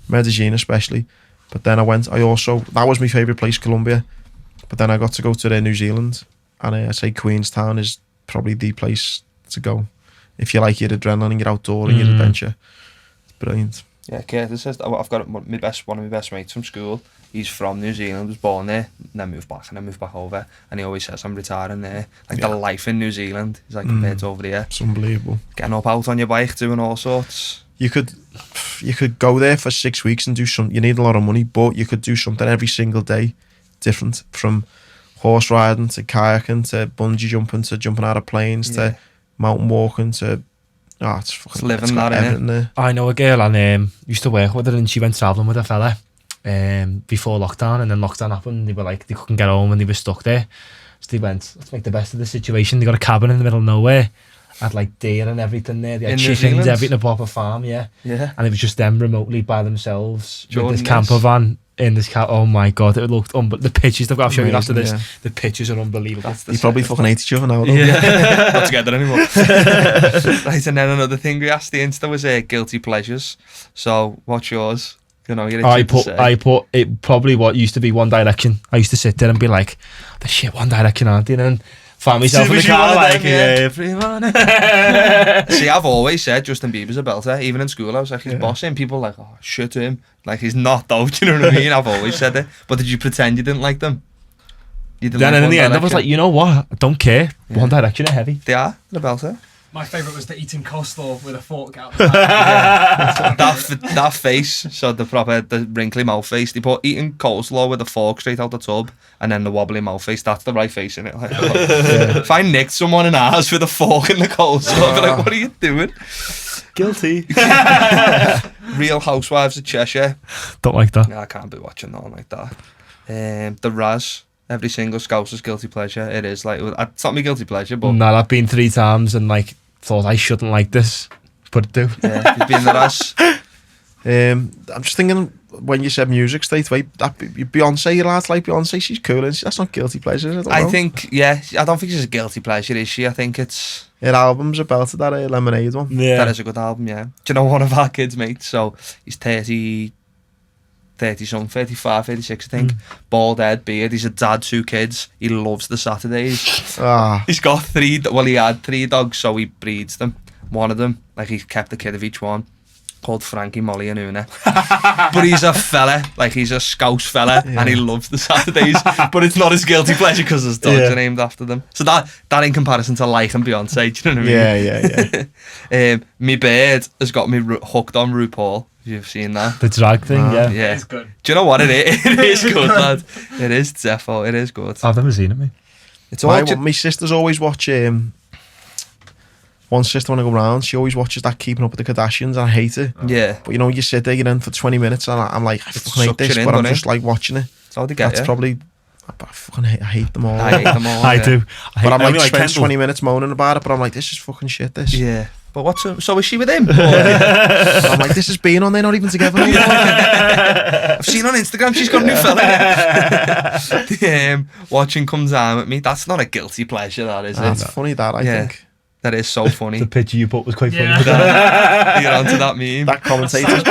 Medellin especially. But then that was my favourite place, Colombia. But then I got to go to New Zealand, and I say Queenstown is probably the place to go if you like your adrenaline and your outdoor and your adventure. It's brilliant. Yeah, Curtis says I've got one of my best mates from school. He's from New Zealand, was born there, and then moved back over. And he always says I'm retiring there. Like the life in New Zealand is like compared to over here. It's unbelievable. Getting up out on your bike, doing all sorts. You could go there for 6 weeks and do some. You need a lot of money, but you could do something every single day, different, from horse riding to kayaking to bungee jumping to jumping out of planes to mountain walking to. Oh, it's living that, everything there. I know a girl and used to work with her, and she went travelling with a fella before lockdown, and then lockdown happened and they were like, they couldn't get home and they were stuck there. So they went, let's make the best of the situation. They got a cabin in the middle of nowhere, had like deer and everything there. They had chickens, everything, a proper farm, yeah. And it was just them remotely by themselves with this camper van in this car. Oh my god, it looked the pictures they've got. I'll show you after this. Yeah. The pictures are unbelievable. You probably fucking hate each other now, though. Yeah. Not together anymore. Right, and then another thing we asked the Insta was guilty pleasures. So what's yours? You know, I put it probably what used to be One Direction. I used to sit there and be like, the shit One Direction, aren't you? And find myself in the car like everyone. See, I've always said Justin Bieber's a belter. Even in school I was like, he's bossing. People were like, oh shit to him, like he's not though. Do you know what I mean? I've always said it. But did you pretend you didn't like them? You didn't. Then like in the end I was like, you know what, I don't care. One Direction are heavy. They are the belter. My favourite was the eating coleslaw with a fork out the back. that face, so the wrinkly mouth face. They put eating coleslaw with a fork straight out the tub, and then the wobbly mouth face. That's the right face in it. Like, if I nicked someone in ours with a fork in the coleslaw, I'd be like, what are you doing? Guilty. Real Housewives of Cheshire. Don't like that. No, I can't be watching nothing like that. The Raz. Every single Scouser's guilty pleasure. It is like, it's not my guilty pleasure, but no, I've been 3 times and like thought I shouldn't like this, but do. Yeah, you've been the Raz. I'm just thinking when you said music straight away, that Beyonce, lads like Beyonce, she's cool, and that's not guilty pleasure. I think, I don't think she's a guilty pleasure, is she? I think it's her album's a belter, that Lemonade one. Yeah, that is a good album. Yeah. Do you know one of our kids' mates? So he's 30 something, 35, 36 I think. Bald head, beard. He's a dad, 2 kids. He loves the Saturdays. He's got 3, he had 3 dogs, so he breeds them. One of them, like he kept a kid of each one, called Frankie, Molly and Una. But he's a fella, like he's a Scouse fella, and he loves the Saturdays. But it's not his guilty pleasure because his dogs are named after them. So that in comparison to like and Beyonce, do you know what I mean? Yeah. My bird has got me hooked on RuPaul. You've seen that? The drag thing, yeah. It's good. Do you know what it is? It is good, lad. It is defo. It is good. I've never seen it, mate. It's all my sisters always watch. One sister, when I go round, she always watches that Keeping Up with the Kardashians, and I hate it. Yeah. But you know, you sit there, you're in for 20 minutes, and I'm like, I fucking hate this, but I'm just like watching it. That's all they get. That's probably. I fucking hate them all. I hate them all. I do. But I'm like, spend 20 minutes moaning about it, but I'm like, this is fucking shit, this. Yeah. But so is she with him? I'm like, this is being on, they're not even together anymore. I've seen on Instagram she's got a new fella. Watching Come Down With Me, that's not a guilty pleasure, that is it? That's funny, that, I think. That is so funny. The picture you put was quite funny. You're onto that meme. That commentator's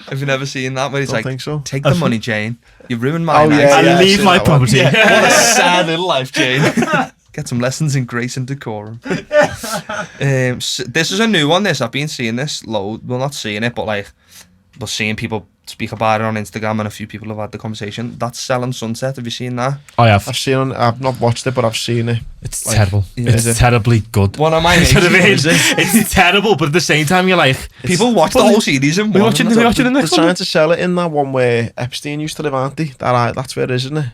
Have you never seen that? Where he's like, think so. Take the money, Jane. You've ruined my night. I leave my property. What a sad little life, Jane. Get some lessons in grace and decorum. This is a new one, I've been seeing this load. Well, not seeing it, but like, but seeing people speak about it on Instagram, and a few people have had the conversation. That's Selling Sunset. Have you seen that? I have. I've not watched it, but I've seen it. It's terrible. It's terribly good. One of my mates. It's terrible, but at the same time, you're like, people watch the whole series in one. We're watching the next one. They're trying to sell it in that one where Epstein used to live, aren't they? That's where it is, isn't it?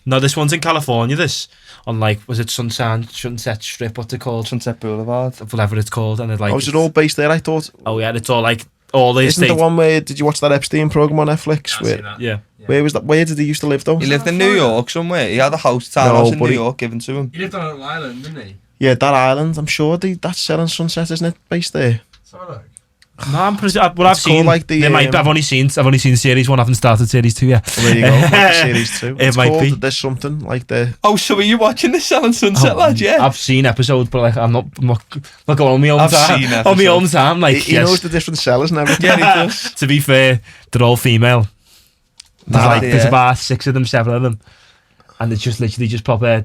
No, this one's in California. This on like, was it Sunset Strip? What's it called? Sunset Boulevard, whatever it's called. And it like, is it all based there? I thought. Oh yeah, it's all like all the Isn't the one where, did you watch that Epstein program on Netflix? Yeah. Where was that? Where did he used to live though? He lived in New York somewhere. He had a townhouse in New York given to him. He lived on an island, didn't he? Yeah, that island. I'm sure that's Selling Sunset, isn't it? Based there. So look. No, I'm pretty. Well, I've It's called seen. like the, It might be, I've only seen series 1. I haven't started series 2 yet. Well, there you go. Like the series 2. It It's might called, be. There's something like the. Oh, so are you watching the Selling Sunset, lad? Yeah. I've seen episodes, but like I'm not going on my own I've time. seen On my own episodes. time, like He knows the different sellers and everything. Yeah, he does. To be fair, they're all female. There's Yeah. about 6 of them, 7 of them, and it's just literally just proper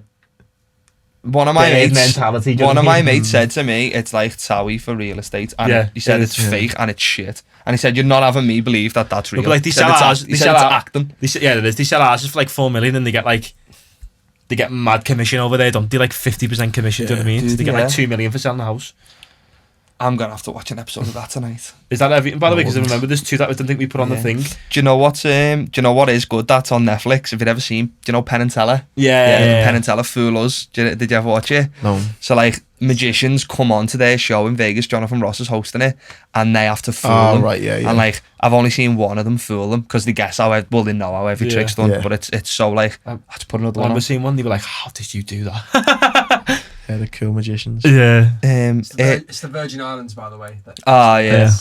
One of my big mates, mentality. do you one know of what I my mean? mates said to me, it's like Towie for real estate, and Yeah, he said it it's is, fake and it's shit. And he said, "You're not having me believe that that's real." But like they He said sell it's ours, he said it's acting. Yeah, it is. They sell ours for like 4 million, and they get mad commission over there, don't they? Like 50% commission. Do you know what I mean? So they get like 2 million for selling the house. I'm gonna have to watch an episode of that tonight. Is that everything? By the way, because I remember there's 2 that I don't think we put on the Yeah. thing. Do you know what? Do you know what is good? That's on Netflix. Have you ever seen? Do you know Penn and Teller? Penn and Teller Fool Us. Did you ever watch it? No. So like magicians come on to their show in Vegas. Jonathan Ross is hosting it, and they have to fool Oh, them. right, yeah. And like I've only seen one of them fool them because they guess how they know how every Yeah. trick's done. Yeah. But it's so like I had to put another I one on. remember seeing one. They were like, "How did you do that?" Yeah, the cool magicians. Yeah. It's the Virgin Islands, by the way. Yeah.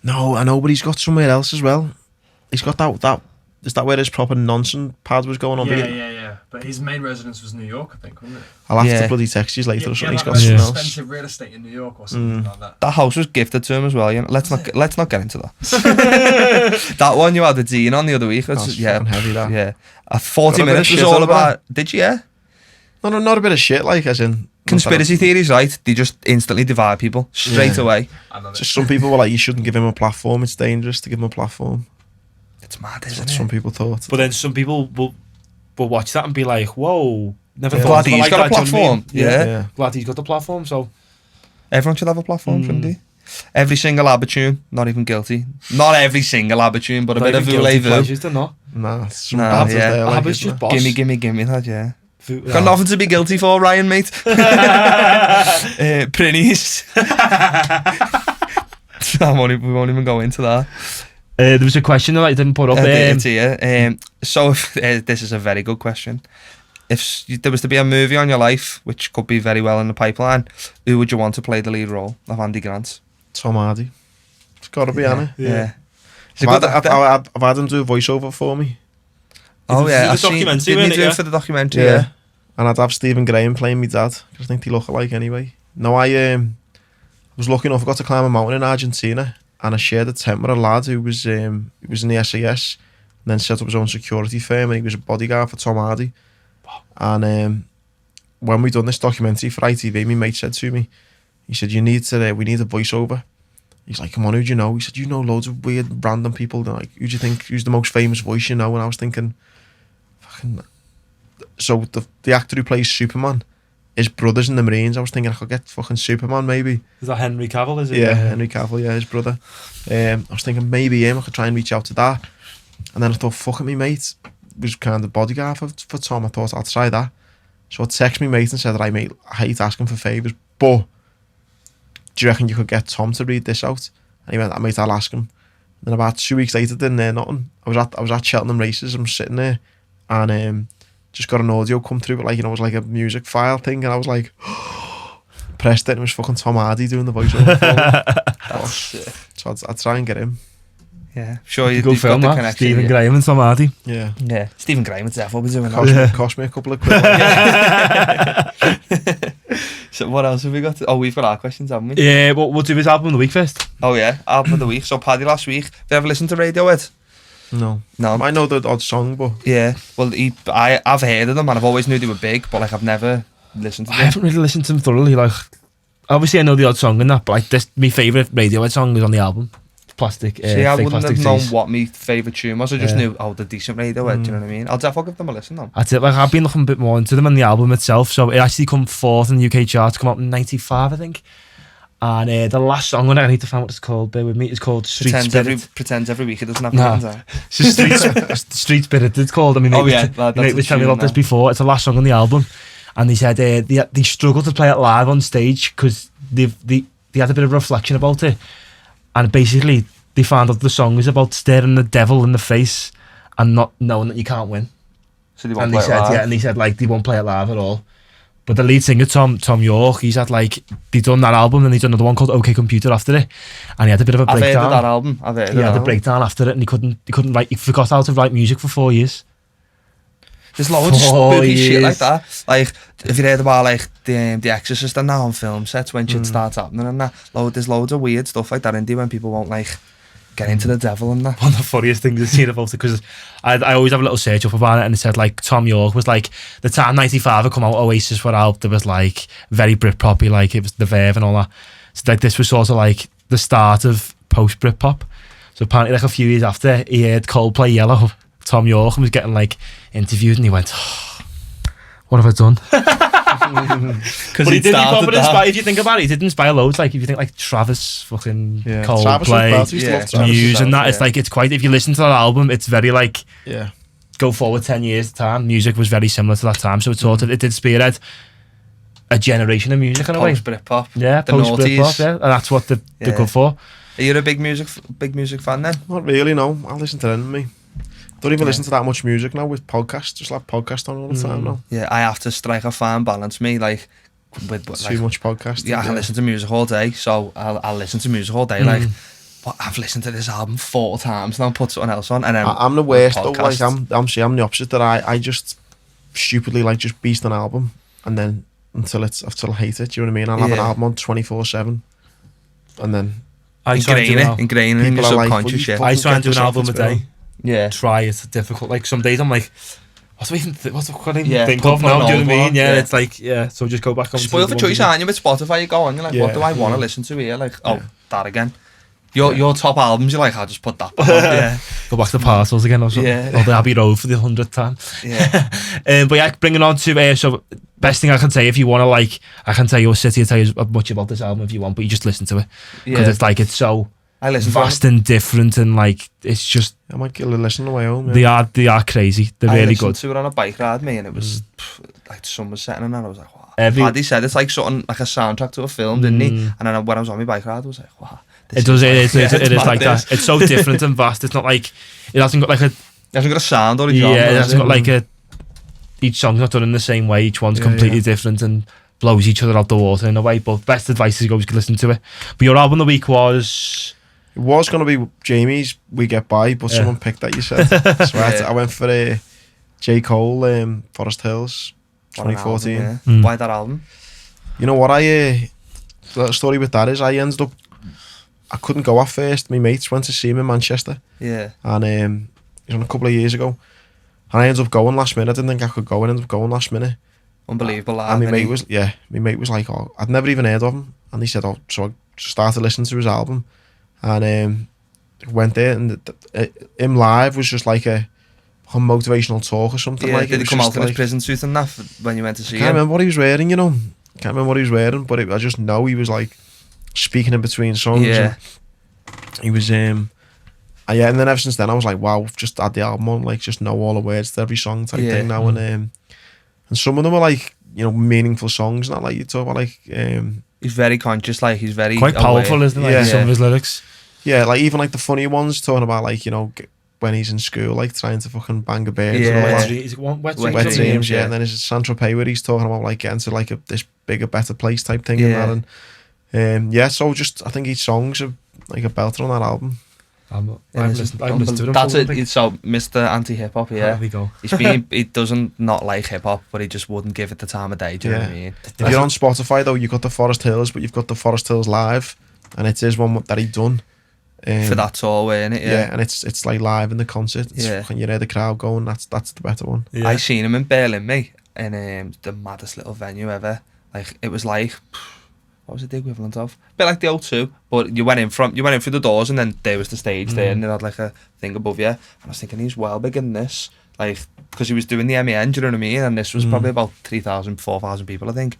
No, I know, but he's got somewhere else as well. He's got that. Is that where his proper nonsense pad was going on? Yeah. But his main residence was New York, I think, wasn't it? I'll have Yeah. to bloody text you later or something. He's got like something else. expensive real estate in New York or something like that. That house was gifted to him as well. You know? Let's not get into that. That one you had the Dean on the other week. That's yeah, fucking heavy, that. Yeah, 40 Got a bit minutes of was shit all over about. Did you? Yeah. No, not a bit of shit, like, as in... Conspiracy theories, right? They just instantly divide people straight Yeah. away. I love it. Just some people were like, you shouldn't give him a platform. It's dangerous to give him a platform. It's mad, That's isn't what it? some people thought. But then some people will watch that and be like, "Whoa, never Yeah. thought Glad of it he's like got a that," do you know what I platform. mean? Yeah. Glad he's got the platform. So Everyone should have a platform, shouldn't they? Every single ABBA tune, not even guilty. Not every single ABBA tune, but a bit of voulez-vous. pleasures, they're not. Nah, it's some Nah, bad yeah. there. Like, Abba's isn't just it? boss. Gimme, lad, yeah. Yeah. Got nothing to be guilty for, Ryan, mate. Prinnies. We won't even go into that. There was a question that I didn't put up. It's here. So this is a very good question. If there was to be a movie on your life, which could be very well in the pipeline, who would you want to play the lead role of Andy Grant? Tom Hardy. It's got to be, hasn't it? Yeah. He's a I've good had, actor. I've had him do a voiceover for me. Oh yeah, The I've seen. documentary, Didn't he wasn't do it, it for the documentary? Yeah. And I'd have Stephen Graham playing me dad, because I think they look alike anyway. No, I was lucky enough, I got to climb a mountain in Argentina, and I shared a tent with a lad who was in the SAS, and then set up his own security firm, and he was a bodyguard for Tom Hardy. And when we done this documentary for ITV, my mate said to me, he said, we need a voiceover. He's like, come on, who do you know? He said, you know loads of weird random people. They're like, who do you think, who's the most famous voice you know? And I was thinking, fucking... So the actor who plays Superman, his brother's in the Marines. I was thinking I could get fucking Superman maybe. Is that Henry Cavill? Is it? Yeah, Henry Cavill, yeah, his brother. I was thinking maybe him, I could try and reach out to that. And then I thought, fuck it, me mate was kind of bodyguard for Tom. I thought I'll try that. So I texted me mate and said, right mate, I hate asking for favours, but do you reckon you could get Tom to read this out? And he went, mate, I'll ask him. And then about 2 weeks later, didn't hear nothing. I was at Cheltenham races, I'm sitting there, and just got an audio come through, but like, you know, it was like a music file thing, and I was like, pressed it, and it was fucking Tom Hardy doing the voiceover for me. That's sick. So I'd try and get him. Yeah, sure. Good You've got film, the that. connection. Stephen yeah. Graham and Tom Hardy. Yeah. Yeah, Stephen Graham would definitely be doing that. Cost me a couple of quid. So what else have we got? We've got our questions, haven't we? Yeah, we'll do his album of the week first. Oh yeah, album of the week. So Paddy last week. Have you ever listened to Radiohead? No. No. I know the odd song, but Yeah. Well, I've heard of them and I've always knew they were big, but like I've never listened to I them. haven't really listened to them thoroughly. Like, obviously I know the odd song and that, but like this, my favourite Radiohead song is on the album. Plastic. See, I Fake wouldn't Plastic have known Trees. what my favourite tune was. I just Yeah. knew, the decent Radiohead. Do you know what I mean? I'll definitely give them a listen though. That's it. Like, I've been looking a bit more into them and the album itself. So it actually come fourth in the UK charts. Come out in '95, I think. And the last song on it, I need to find what it's called. Bear with me. It's called Street Spirit. Pretends every week it doesn't have Nah. no. So Street Spirit. It's called. I mean, Oh, mate, yeah, was- that's mate the was telling me tune about this now. before. It's the last song on the album, and they said they struggled to play it live on stage because they had a bit of reflection about it, and basically they found out the song was about staring the devil in the face and not knowing that you can't win. So they won't And play they it said live. and they said like they won't play it live at all. But the lead singer, Tom York, he's had like, they done that album and they done another one called OK Computer after it. And he had a bit of a I've heard breakdown. of that album. He had a breakdown after it and he couldn't write, he forgot how to write music for 4 years. There's loads of 4 spooky shit like years. that. Like, if you heard about like the Exorcist and now on film sets when shit starts happening and that, there's loads of weird stuff like that in there when people won't like get into the devil and that. One of the funniest things I've seen about it, because I always have a little search up about it, and it said like Tom York was like, the time 95 had come out, Oasis were out, there was like very Britpop-y, like it was the Verve and all that. So like this was sort of like the start of post Britpop. So apparently like a few years after, he heard Coldplay Yellow, Tom York, and was getting like interviewed, and he went, oh, what have I done? But he did probably inspire, if you think about it, he did inspire loads. Like if you think like Travis, fucking Coldplay, Muse and that, it's like, it's quite, if you listen to that album, it's very like, go forward 10 years time, music was very similar to that time, so it sort of, it did spearhead a generation of music in a way. Post Britpop. Yeah, The post Britpop, noughties. yeah, and that's what they're good for. Are you a big music fan then? Not really, no. I listen to them, me. Don't even listen to that much music now with podcasts. Just like podcast on all the time now. Yeah, I have to strike a fine balance, me, like with Too much podcast. Yeah, I can listen to music all day, so I'll listen to music all day. Like, but I've listened to this album 4 times and I'll put something else on. And then I'm the worst though. Like podcasts. I'm the opposite. That I just stupidly like just beast an album and then until I hate it. Do you know what I mean? I'll have an album on 24/7, and then ingrain in your people are like, subconscious "Well, shit. you I try and do an fucking album a get yourself day. Yeah, Try, it's difficult. Like some days I'm like, what do I even Yeah, think put of now? an Do you know old what I mean? one, Yeah, yeah. it's like, so just go back on. spoiled for choice, aren't you? With Spotify, you go on, you're like, what do I want to listen to here? Like, that again. Your top albums, you're like, I'll just put that back on. Yeah, Go back to Parcels again or something. Yeah. Or the Abbey Road for the 100th time. yeah. But yeah, bringing on to, so best thing I can say, if you want to like, I can tell you a city and tell you as much about this album if you want, but you just listen to it. Because it's like, it's so I listen vast and different, and like, it's just, I might get a listen on my own. Yeah. they are crazy. They're I really listened good. to it on a bike ride, me, and it was like the sun was setting and I was like, wow. Every- Paddy said it's like something like a soundtrack to a film, didn't he? And then when I was on my bike ride, I was like, wow. It does. It is like madness. that. It's so different and vast. It's not like, it hasn't got like a, It hasn't got a sound or a genre. yeah, it has hasn't got like a, each song's not done in the same way. Each one's completely different and blows each other out the water in a way. But best advice is go listen to it. But your album of the week was, It was going to be Jamie's We Get By, but someone picked that, you said. So I went for J. Cole, Forest Hills, What an 2014. album, yeah. Why that album? You know what, the story with that is I ended up, I couldn't go at first. My mates went to see him in Manchester. Yeah. And it was on a couple of years ago. And I ended up going last minute. I didn't think I could go. I ended up going last minute. Unbelievable. And my mate was like, oh, I'd never even heard of him. And he said, oh, so I started listening to his album. And went there, and him live was just like a motivational talk or something. Yeah, like did it he come out in like, his prison suit and that when you went to see can't him? remember what he was wearing, you know. Can't remember what he was wearing, but I just know he was like speaking in between songs. Yeah. And he was and then ever since then I was like, wow, I've just had the album on, like just know all the words to every song type thing now. And some of them are like, you know, meaningful songs, not like you talk about like He's very conscious, like he's very quite powerful, aware. isn't it? Like Yeah. some of his lyrics. yeah, like even like the funny ones talking about like, you know, when he's in school, like trying to fucking bang a bird and all Yeah. that. Is it one Wet Wet Wet Dreams, Dreams, yeah. And then there's Saint-Tropez where he's talking about like getting to like this bigger, better place type thing. Yeah. And that, so just I think each song's like a belter on that album. I've listened to them. That's it. So Mr. Anti-hip hop, There yeah. we go. He doesn't not like hip hop, but he just wouldn't give it the time of day. Do you know what I mean? If you're on Spotify though, you've got the Forest Hills, but you've got the Forest Hills live, and it is one that he done For that tour, weren't it? Yeah, and it's like live in the concert. It's fucking, you hear the crowd going. That's the better one. Yeah. I seen him in Berlin, mate, in the maddest little venue ever. Like it was like, what was it the equivalent of? A bit like the O2, but you went in through the doors, and then there was the stage there, and they had like a thing above you. And I was thinking, he's well bigger than this, like because he was doing the MEN, do you know what I mean? And this was probably about 3,000, 4,000 people, I think.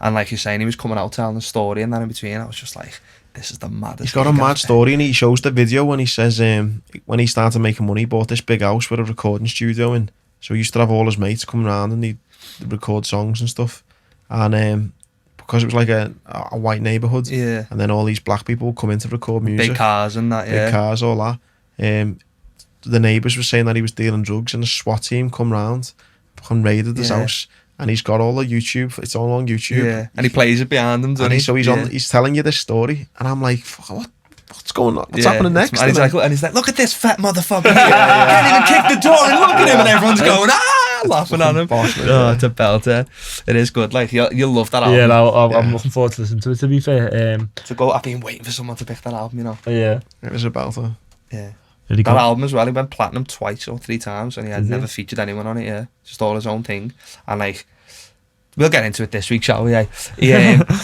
And like you're saying, he was coming out telling the story, and then in between, I was just like, this is the maddest. He's got a gig mad I've story, and he shows the video when he says when he started making money, he bought this big house with a recording studio in. So he used to have all his mates coming around and he'd record songs and stuff. And because it was like a white neighbourhood, Yeah. and then all these black people would come in to record music. Big cars and that, yeah. Big cars, all that. The neighbours were saying that he was dealing drugs, and the SWAT team come round, fucking raided his Yeah. house, and he's got all the YouTube. It's all on YouTube. Yeah, and he plays it behind him, doesn't he? So he's telling you this story, and I'm like, fuck, what's going on? What's happening next? And he's like, look at this fat motherfucker. Can't even kick the door, and look at him, and everyone's going, laughing at him. Oh, it's a belter. It is good. Like you'll love that album. Yeah, no, I'm looking forward to listening to it. To be fair, I've been waiting for someone to pick that album. You know. Yeah, it was a belter. Yeah. Really That good. album as well, he went platinum 2 or 3 times, and he had never featured anyone on it. Yeah, just all his own thing. And like, we'll get into it this week, shall we? He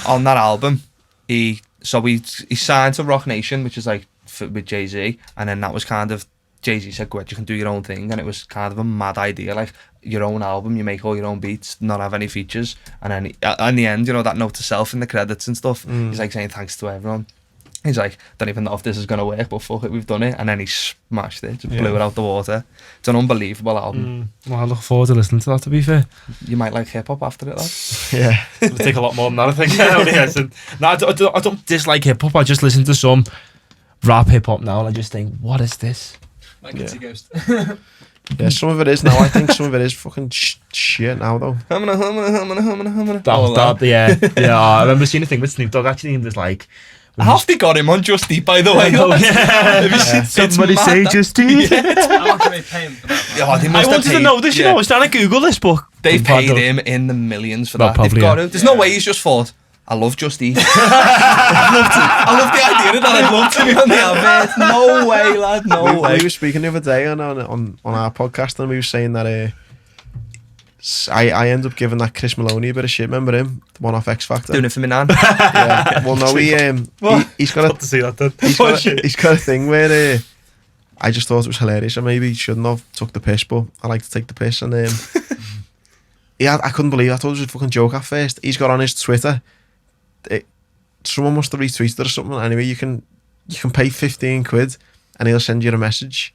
on that album, he signed to Rock Nation, which is like with Jay-Z, and then that was kind of Jay-Z said, "Go ahead, you can do your own thing," and it was kind of a mad idea, like your own album, you make all your own beats, not have any features, and then in the end, you know, that note to self in the credits and stuff, he's like saying thanks to everyone. He's like, don't even know if this is going to work, but fuck it, we've done it. And then he smashed it, just blew it out the water. It's an unbelievable album. Well, I look forward to listening to that, to be fair. You might like hip-hop after it, lad. Yeah. It'll take a lot more than that, I think. No, I don't dislike hip-hop. I just listen to some rap hip-hop now, and I just think, what is this? Like it's a ghost. Yeah, some of it is now. I think some of it is fucking shit now, though. Yeah. I remember seeing a thing with Snoop Dogg, actually, and there's like... Half they got him on Just Eat, by the way. Have you seen Somebody say Just Eat. How much do they pay him for that? Oh, they I must have wanted to paid- know this, you know. I was trying to Google this, but... They've paid him in the millions for Well, that. probably, They've got yeah. to. There's no way he's just thought, I love Just Eat. I love the idea of that. I'd love to be on the advert. No way, lad. No way. We were speaking the other day on our podcast, and we were saying that I end up giving that Chris Maloney a bit of shit. Remember him, the one off X Factor? Doing it for me, Nan. Yeah. Well, no, he's got to see that then. he's got a thing where I just thought it was hilarious, and maybe he shouldn't have took the piss, but I like to take the piss, and I couldn't believe it. I thought it was a fucking joke at first. He's got on his Twitter, someone must have retweeted it or something. Anyway, you can pay 15 quid and he'll send you a message.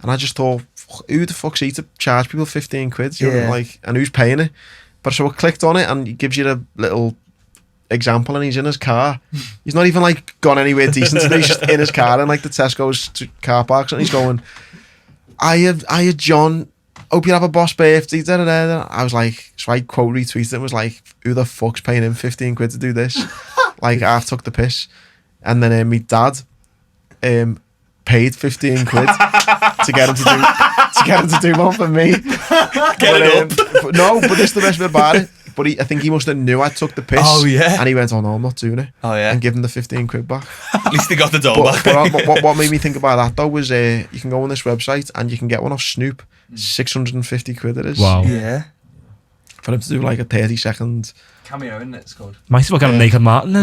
And I just thought, who the fuck's he to charge people 15 quid? You know, like, and who's paying it? But so I clicked on it, and he gives you the little example, and he's in his car. He's not even like gone anywhere decent today. He's just in his car in like the Tesco's car parks, and he's going, I John, hope you have a boss birthday. Da, da, da, da. I was like, so I quote retweeted it and was like, who the fuck's paying him 15 quid to do this? Like, I took the piss. And then my dad paid 15 quid to get him to do one for me. But this is the best bit about it. But I think he must have knew I took the piss. Oh, yeah. And he went, oh no, I'm not doing it. Oh, yeah. And give him the 15 quid back. At least they got the dough back. But what made me think about that though was you can go on this website and you can get one off Snoop. 650 quid it is. Wow. Yeah. For him to do like a 30-second... Cameo, isn't it? It's called. Might as well get a Naked Martin.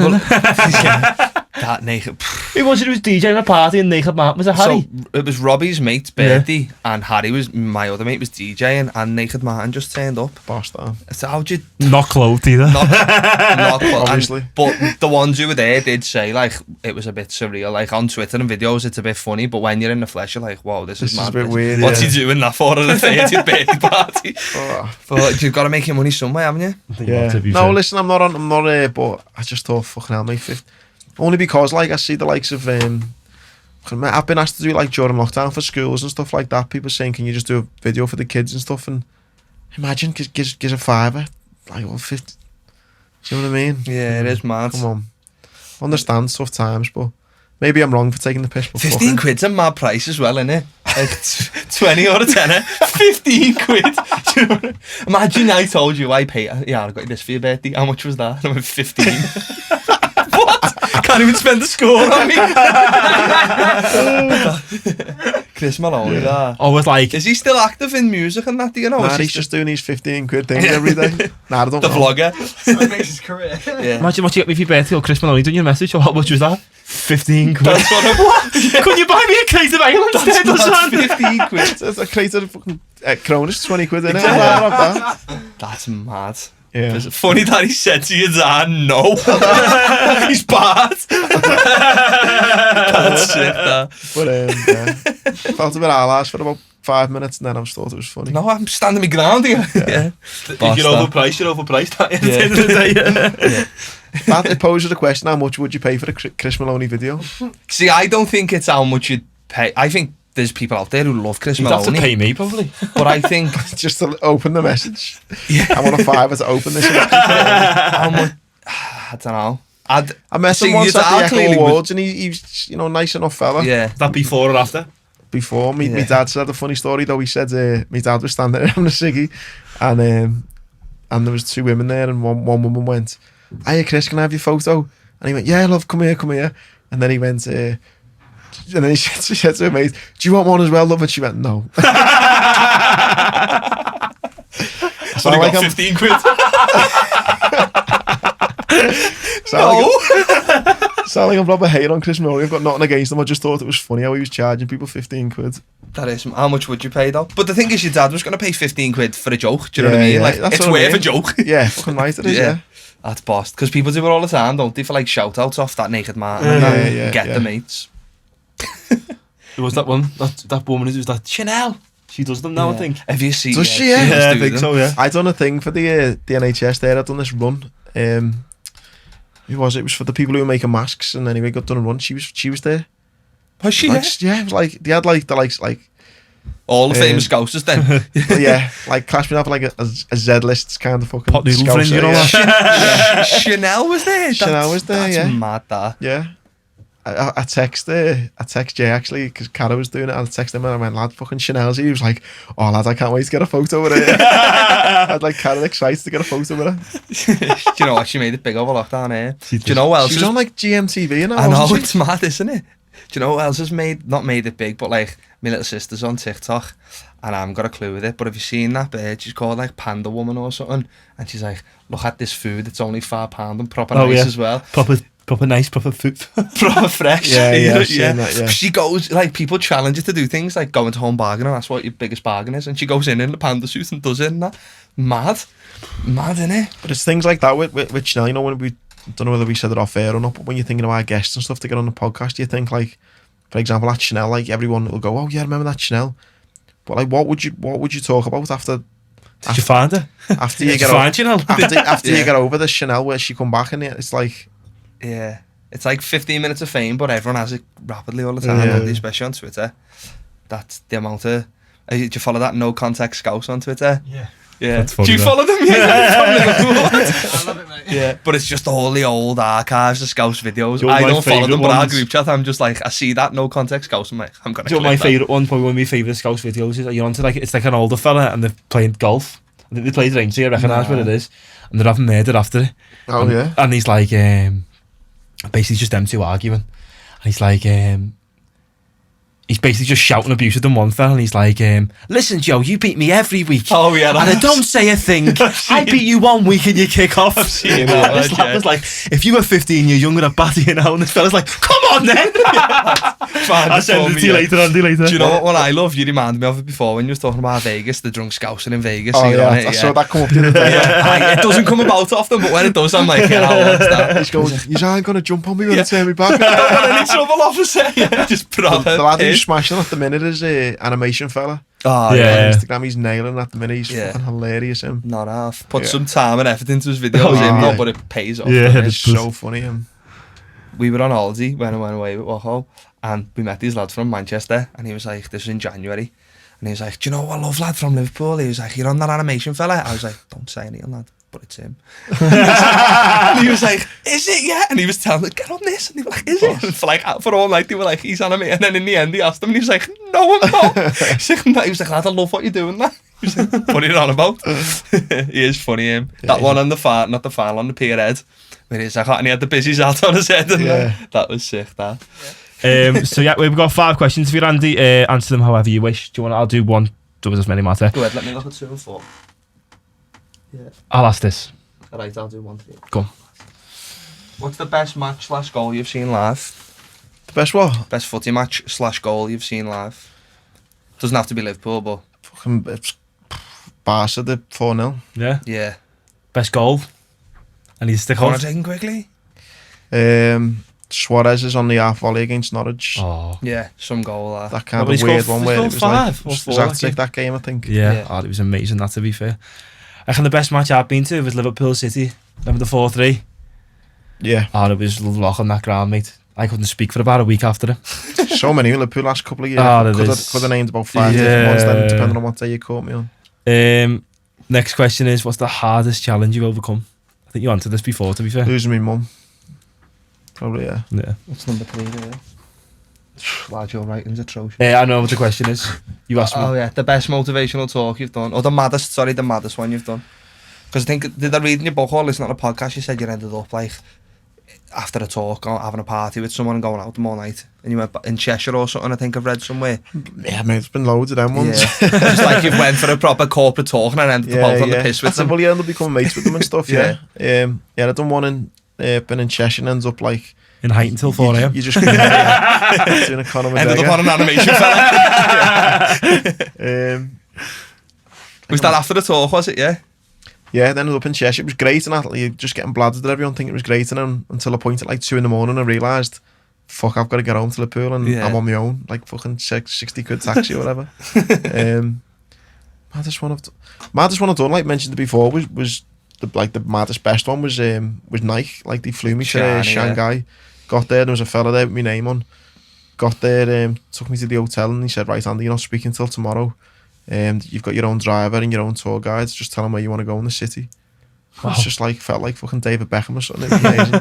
That naked. Who was it who was DJing a party and Naked Martin? Was it Harry? So it was Robbie's mate's birthday, and Harry was my other mate was DJing, and Naked Martin just turned up. Boss down. So how'd you Not clothed either. not Obviously. but the ones who were there did say like it was a bit surreal. Like on Twitter and videos, it's a bit funny, but when you're in the flesh, you're like, "Whoa, this is This is mad." a bit weird, What's yeah. he doing that for at a 30th birthday party? Oh. But you've got to make your money somewhere, haven't you? Yeah. No, listen, I'm not but I just thought, fucking hell, mate. Only because, like, I see the likes of, I've been asked to do, like, during lockdown for schools and stuff like that. People saying, can you just do a video for the kids and stuff? And imagine, gives a fiver, like, well, 50. Do you know what I mean? Yeah, it is mad. Come on. Understand tough times, but maybe I'm wrong for taking the piss. But 15 quid's a mad price as well, innit? Like 20 or a tenner, 15 quid. Imagine I told you I pay. Yeah, I got you this for your birthday. How much was that? And I went 15. What? Can't even spend the score on me. Chris Maloney, that. I was like, Is he still active in music and that? Do you know? Nah, he's just doing these 15 quid things every day. Nah, I don't the know. vlogger. So it makes his career. Yeah. imagine what you get me for your birthday or Chris Maloney doing your message. Or how much was that? 15 quid. That's what I'm. Couldn't you buy me a crate of ale instead? That's 15 quid. It's a crate of fucking Cronus, 20 quid in it. Exactly. That's mad. Yeah. It's funny that he said to your dad, no. He's bad. That's sick, that. But yeah. Felt a bit alash for about 5 minutes, and then I just thought it was funny. No, I'm standing my ground here. Yeah. If you're overpriced, you're overpriced. At the Yeah. end of the day. Yeah. That it poses the question: how much would you pay for a Chris Maloney video? See, I don't think it's how much you'd pay. I think there's people out there who love Chris You'd have to Maloney, pay me, probably. but I think Just to open the message. Yeah. I want a fiver to open this. how much, I don't know. I met See, him once your at dad the clearly Echo would- Awards, and he's nice enough fella. Yeah, That before or after? Before me, Yeah. my dad said a funny story though. He said my dad was standing there having a ciggy, and there was 2 women there, and one woman went, "Hiya Chris, can I have your photo?" And he went, "Yeah, love, come here." And then he went, and then she said to her mate, "Do you want one as well, love?" And she went, "No." So I got 15 quid. Sound like I'm proper hate on Chris Maloney. I've got nothing against him. I just thought it was funny how he was charging people 15 quid. that is. How much would you pay though? But the thing is, your dad was going to pay 15 quid for a joke. Do you know what I mean? Yeah, Like, that's it's what I worth a mean. joke. Yeah, fucking right it is, yeah. That's bossed. Because people do it all the time, don't they? For like shout outs off that Naked Martin. and Yeah, that, yeah, get yeah. the mates. There was that one, that woman who was that Chanel. She does them now, I Yeah. think. Have you seen? Does she, yeah? does Yeah, I do think them. so, yeah. I done a thing for the NHS there. I'd done this run. Who was it? It was for the people who were making masks, and anyway, got done a run. She was there. Was she? Like, yeah, it was like they had like the likes like All the famous Scousers then. yeah, like class me up like a Z list kind of fucking Pot noodle Scouser, fringe and all yeah. Chanel was there. Chanel was there, That's yeah. mad, that. Yeah. I text Jay actually because Cara was doing it. I texted him and I went, "Lad, fucking Chanel's here." He was like, "Oh lad, I can't wait to get a photo with her." I'd like Cara excited to get a photo with her. Do you know what? She made it big over lockdown here. She Do you know what else? She was on like GMTV and I know, wasn't she? it's mad, isn't it? Do you know what else has not made it big, but like my little sister's on TikTok and I haven't got a clue with it, but have you seen that bird? She's called like Panda Woman or something, and she's like, "Look at this food, it's only £5 and proper Oh, nice yeah. as well." Proper nice, proper food. Proper fresh. Yeah, I've seen that, yeah. She goes, like, people challenge her to do things like go into home bargain, and that's what your biggest bargain is, and she goes in the panda suit and does it and that. Mad, innit? But it's things like that with Chanel, you know, when we don't know whether we said it off air or not, but when you're thinking of our guests and stuff to get on the podcast, you think like, for example, at Chanel, like everyone will go, "Oh yeah, remember that Chanel?" But like, what would you talk about after Did you find her? after you Did get you over, find Chanel? after Yeah. you get over the Chanel where she come back and it's like, Yeah. It's like 15 minutes of fame, but everyone has it rapidly all the time, Yeah. don't they? Especially on Twitter. That's the amount of... Do you follow that No Context Scouse on Twitter? Yeah. Yeah. That's funny, Do you though. follow them? Yeah. I love it, mate. Yeah. But it's just all the old archives of Scouse videos. You know I my don't follow them, favourite but our ones? group chat, I'm just like, I see that No Context Scouse, I'm like, I'm going to Do you know what my click that. favourite one? Probably one of my favourite Scouse videos is you're onto like, it's like an older fella and they're playing golf. I think they played range, I recognise what it is. And they're having murder after it. oh and, yeah, And he's like, basically just them two arguing. And he's like, he's basically just shouting abuse at them one fella, and he's like, "Listen, Joe, you beat me every week. Oh, yeah. And I don't say a thing. I beat you 1 week and you kick off." I've seen that, And this yeah. lad was like, "If you were 15 years younger, I'd batter you now." And this fella's like, "Come on then." I'll send it to you later, Andy, later. Do you know what one I love? You reminded me of it before when you was talking about Vegas, the drunk Scouser in Vegas. oh you're yeah, on it, I saw that come up the other day. Yeah. It doesn't come about often, but when it does, I'm like, yeah, I'll watch that. He's going, "You aren't gonna jump on me when you turn me back." Don't want any trouble, officer. Yeah, just proper. The lad who's piss. smashing at the minute is animation fella. Oh, Yeah. On Instagram, he's nailing at the minute. He's Yeah. fucking hilarious. Him, Not half. Put Yeah. some time and effort into his videos, Oh, yeah. no, but it pays off. Yeah, doesn't it? it's so funny. Him. We were on holiday when I went away with Waho, and we met these lads from Manchester, and he was like, this was in January, and he was like, "Do you know what love lad from Liverpool?" He was like, "You're on that animation fella?" I was like, "Don't say anything, lad, but it's him." And he was like, "Is it yet?" And he was telling me, "Get on this," and they were like, "Is it?" And for all night they were like, "He's animated," and then in the end he asked him, and he was like, "No, I'm not." He was like, "Lad, I love what you're doing, that." He was like, "What are you on about?" He is funny, him. That one on the far, not the final, on the pier head, where he's like, and he had the busies out on his head, and Yeah. that was sick, that. So yeah, we've got 5 questions for you, Andy. Answer them however you wish. Do you want? I'll do one. Does many matter. Go ahead, let me look at 2 and 4. Yeah. I'll ask this. Alright, I'll do 1 for you. Go on. What's the best match / goal you've seen live? The best what? Best footy match / goal you've seen live? Doesn't have to be Liverpool, but Fucking it's Barca the 4-0. Yeah. yeah. Best goal. I need to stick Want on. to take him quickly? Suarez is on the half volley against Norwich. Oh. Yeah, some goal. That kind No, but of he weird scored- one he where it scored was 5 like or 4, Zatic like, that game, I think. Yeah. Yeah. Oh, it was amazing. That, to be fair. I reckon the best match I've been to was Liverpool City. Remember the 4-3? Yeah. Oh, it was lock on that ground, mate. I couldn't speak for about a week after it. So many in Liverpool last couple of years. Oh, there could is. have named about 5 different ones then, Yeah. depending on what day you caught me on. Next question is, what's the hardest challenge you've overcome? I think you answered this before, to be fair. Losing my mum. Probably, yeah. Yeah. What's number 3 there? Lad, your writing's atrocious. I know what the question is. You asked me. Oh yeah, the best motivational talk you've done, or the maddest one you've done. Because I think, did I read in your book or listen to a podcast, you said you ended up like after a talk or having a party with someone and going out with them all night, and you went in Cheshire or something. I think I've read somewhere. Yeah, mate, there's been loads of them ones. Yeah. Just like you went for a proper corporate talk and ended up out on the piss with them. Well, you end up becoming mates with them and stuff. Yeah. Yeah. I done one in been in Cheshire and ends up like In height until 4 a.m. You just doing a Conor McGregor. Ended up on an animation fella. Was that after the talk, was it? Yeah. Yeah, then ended up in Cheshire. It was great, and you're just getting bladdered at everyone thinking it was great, and then until a point at like 2 in the morning, I realised, fuck, I've got to get home to Liverpool, and I'm on my own, like fucking 60 quid taxi or whatever. Maddest one I've done, like mentioned before, was the maddest best one was Nike. Like they flew me to Shanghai. Yeah. Got there was a fella there with my name on. Got there, took me to the hotel, and he said, right, Andy, you're not speaking till tomorrow. You've got your own driver and your own tour guides. Just tell them where you want to go in the city. Wow. It's just like felt like fucking David Beckham or something. It was amazing.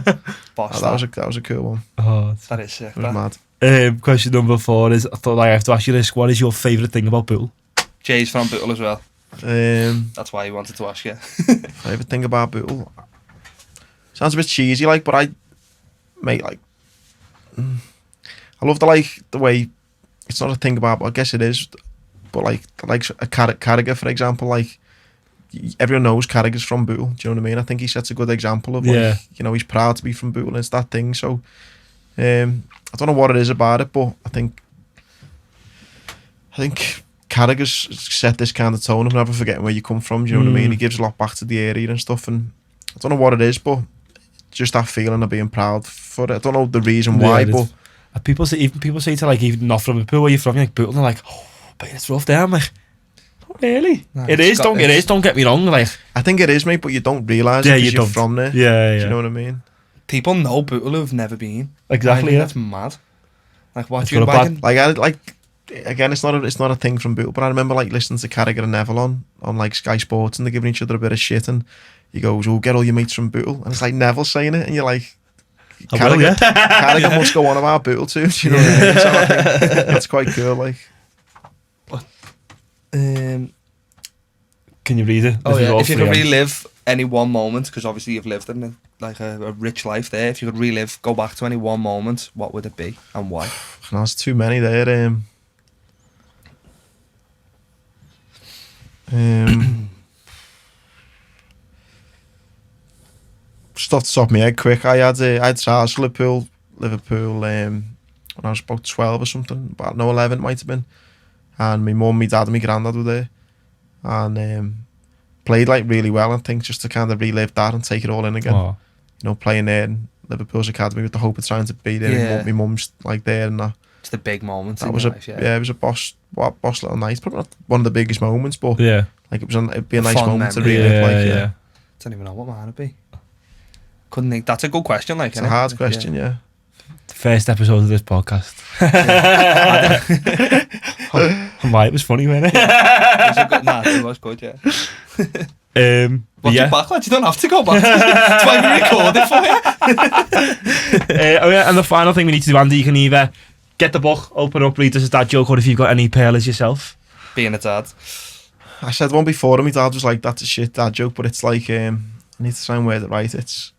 that was a cool one. Oh, that is sick. It was mad. Question number 4 is, I thought I have to ask you this. What is your favourite thing about Bootle? Jay's from Bootle as well. That's why he wanted to ask you. Favourite thing about Bootle? Sounds a bit cheesy, like, but I love the way it's not a thing about, but I guess it is. But like a Carragher, for example, like everyone knows Carragher's from Bootle. Do you know what I mean? I think he sets a good example of like, he's proud to be from Bootle. It's that thing. So I don't know what it is about it, but I think Carragher's set this kind of tone of never forgetting where you come from. Do you know what I mean? He gives a lot back to the area and stuff, and I don't know what it is, but just that feeling of being proud for it. I don't know the reason why, but people say to like, even not from Liverpool, where you're from, you're like Bootle, and they're like, oh, but it's rough there. I'm like, oh, really? No, it is. Don't get me wrong. Like, I think it is, mate, but you don't realise it because you're from there. Yeah. Do you know what I mean? People know Bootle who've never been. Exactly. That's mad. Like, what you bagging? Again, it's not a thing from Bootle, but I remember like listening to Carragher and Neville on like Sky Sports, and they're giving each other a bit of shit, and he goes, "Oh, get all your mates from Bootle," and it's like Neville saying it, and you're like, Carragher must go on about Bootle too. Do you know what I mean? So I think that's quite cool. Like, can you read it? Oh yeah. If you could relive any one moment, because obviously you've lived in a rich life there. If you could go back to any one moment, what would it be and why? There's too many there. Just off the top of my head, quick. I had trials for Liverpool when I was about 12 or something, about 11 it might have been, and my mum, my dad, and my granddad were there, and played like really well. I think just to kind of relive that and take it all in again. Oh. You know, playing there in Liverpool's academy with the hope of trying to be there. Yeah. My mum's like there, and that. It's the big moment. That was life, it was a boss little night. Probably not one of the biggest moments, but yeah, like it'd be a nice moment memory. to relive. Yeah. Don't even know what mine would be. Couldn't think. That's a good question. Like, it's a hard question. Yeah. The first episode of this podcast. Why it was funny, wasn't it? It was good. Yeah. Watch it back, lads. You don't have to go back. That's why we record it for you. And the final thing we need to do, Andy, you can either get the book, open up, read us a dad joke, or if you've got any pearlers yourself. Being a dad. I said one before, and my dad was like, "That's a shit dad joke," but it's like, I need to try and word it right. It's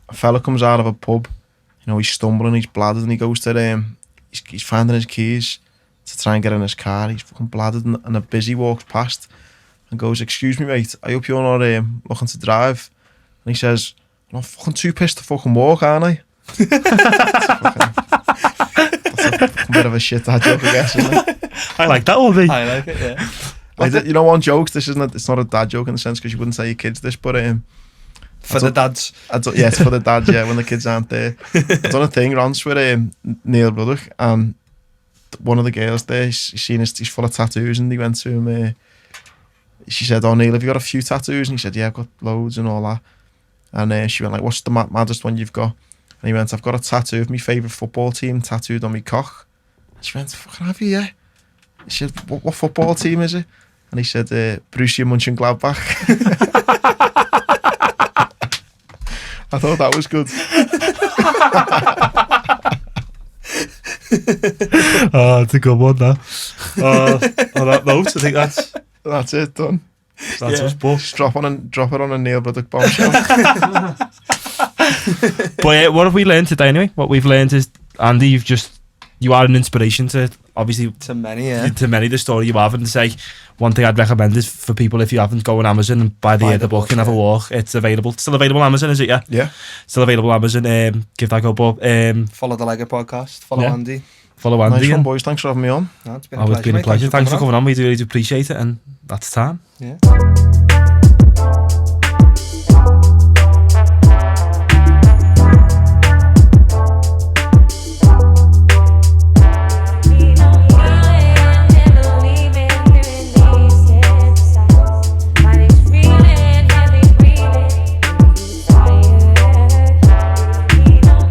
a fella comes out of a pub, he's stumbling, he's bladdered, and he goes to he's finding his keys to try and get in his car. He's fucking bladdered, and a busy walks past and goes, "Excuse me, mate, I hope you're not looking to drive." And he says, "I'm fucking too pissed to fucking walk, aren't I?" That's a bit of a shit dad joke, I guess, isn't it? I like that one, mate. I like it, yeah. On jokes, it's not a dad joke in the sense because you wouldn't say your kids this, but for the dads. Yeah, it's for the dads, yeah, when the kids aren't there. I've done a thing once with Neil Ruddock, and one of the girls there, she's seen he's full of tattoos, and they went to him, she said, "Oh, Neil, have you got a few tattoos?" And he said, "Yeah, I've got loads," and all that. And she went like, "What's the maddest one you've got?" And he went, I've got a tattoo of my favourite football team tattooed on my cock. She went, fucking have you, yeah? He said, what football team is it? And he said, Borussia Mönchengladbach. I thought that was good. Oh, it's a good one, that. On that note, I think That's it, done. that's us both. Just drop it on a Neil Bruddock bombshell. But what have we learned today anyway? What we've learned is, Andy, you are an inspiration to, obviously, To many, yeah. to many the story you have, and to say one thing I'd recommend is for people, if you haven't, go on Amazon and buy the book and have a walk. It's available. Still available on Amazon, is it? Yeah. Still available on Amazon. Give that a go. But Follow the Lego podcast. Follow Yeah. Andy. follow Andy. Nice one, and boys. Thanks for having me on. No, it's been Always been a mate. pleasure. Thanks for coming coming on. We do really do appreciate it, and that's time. on. Yeah.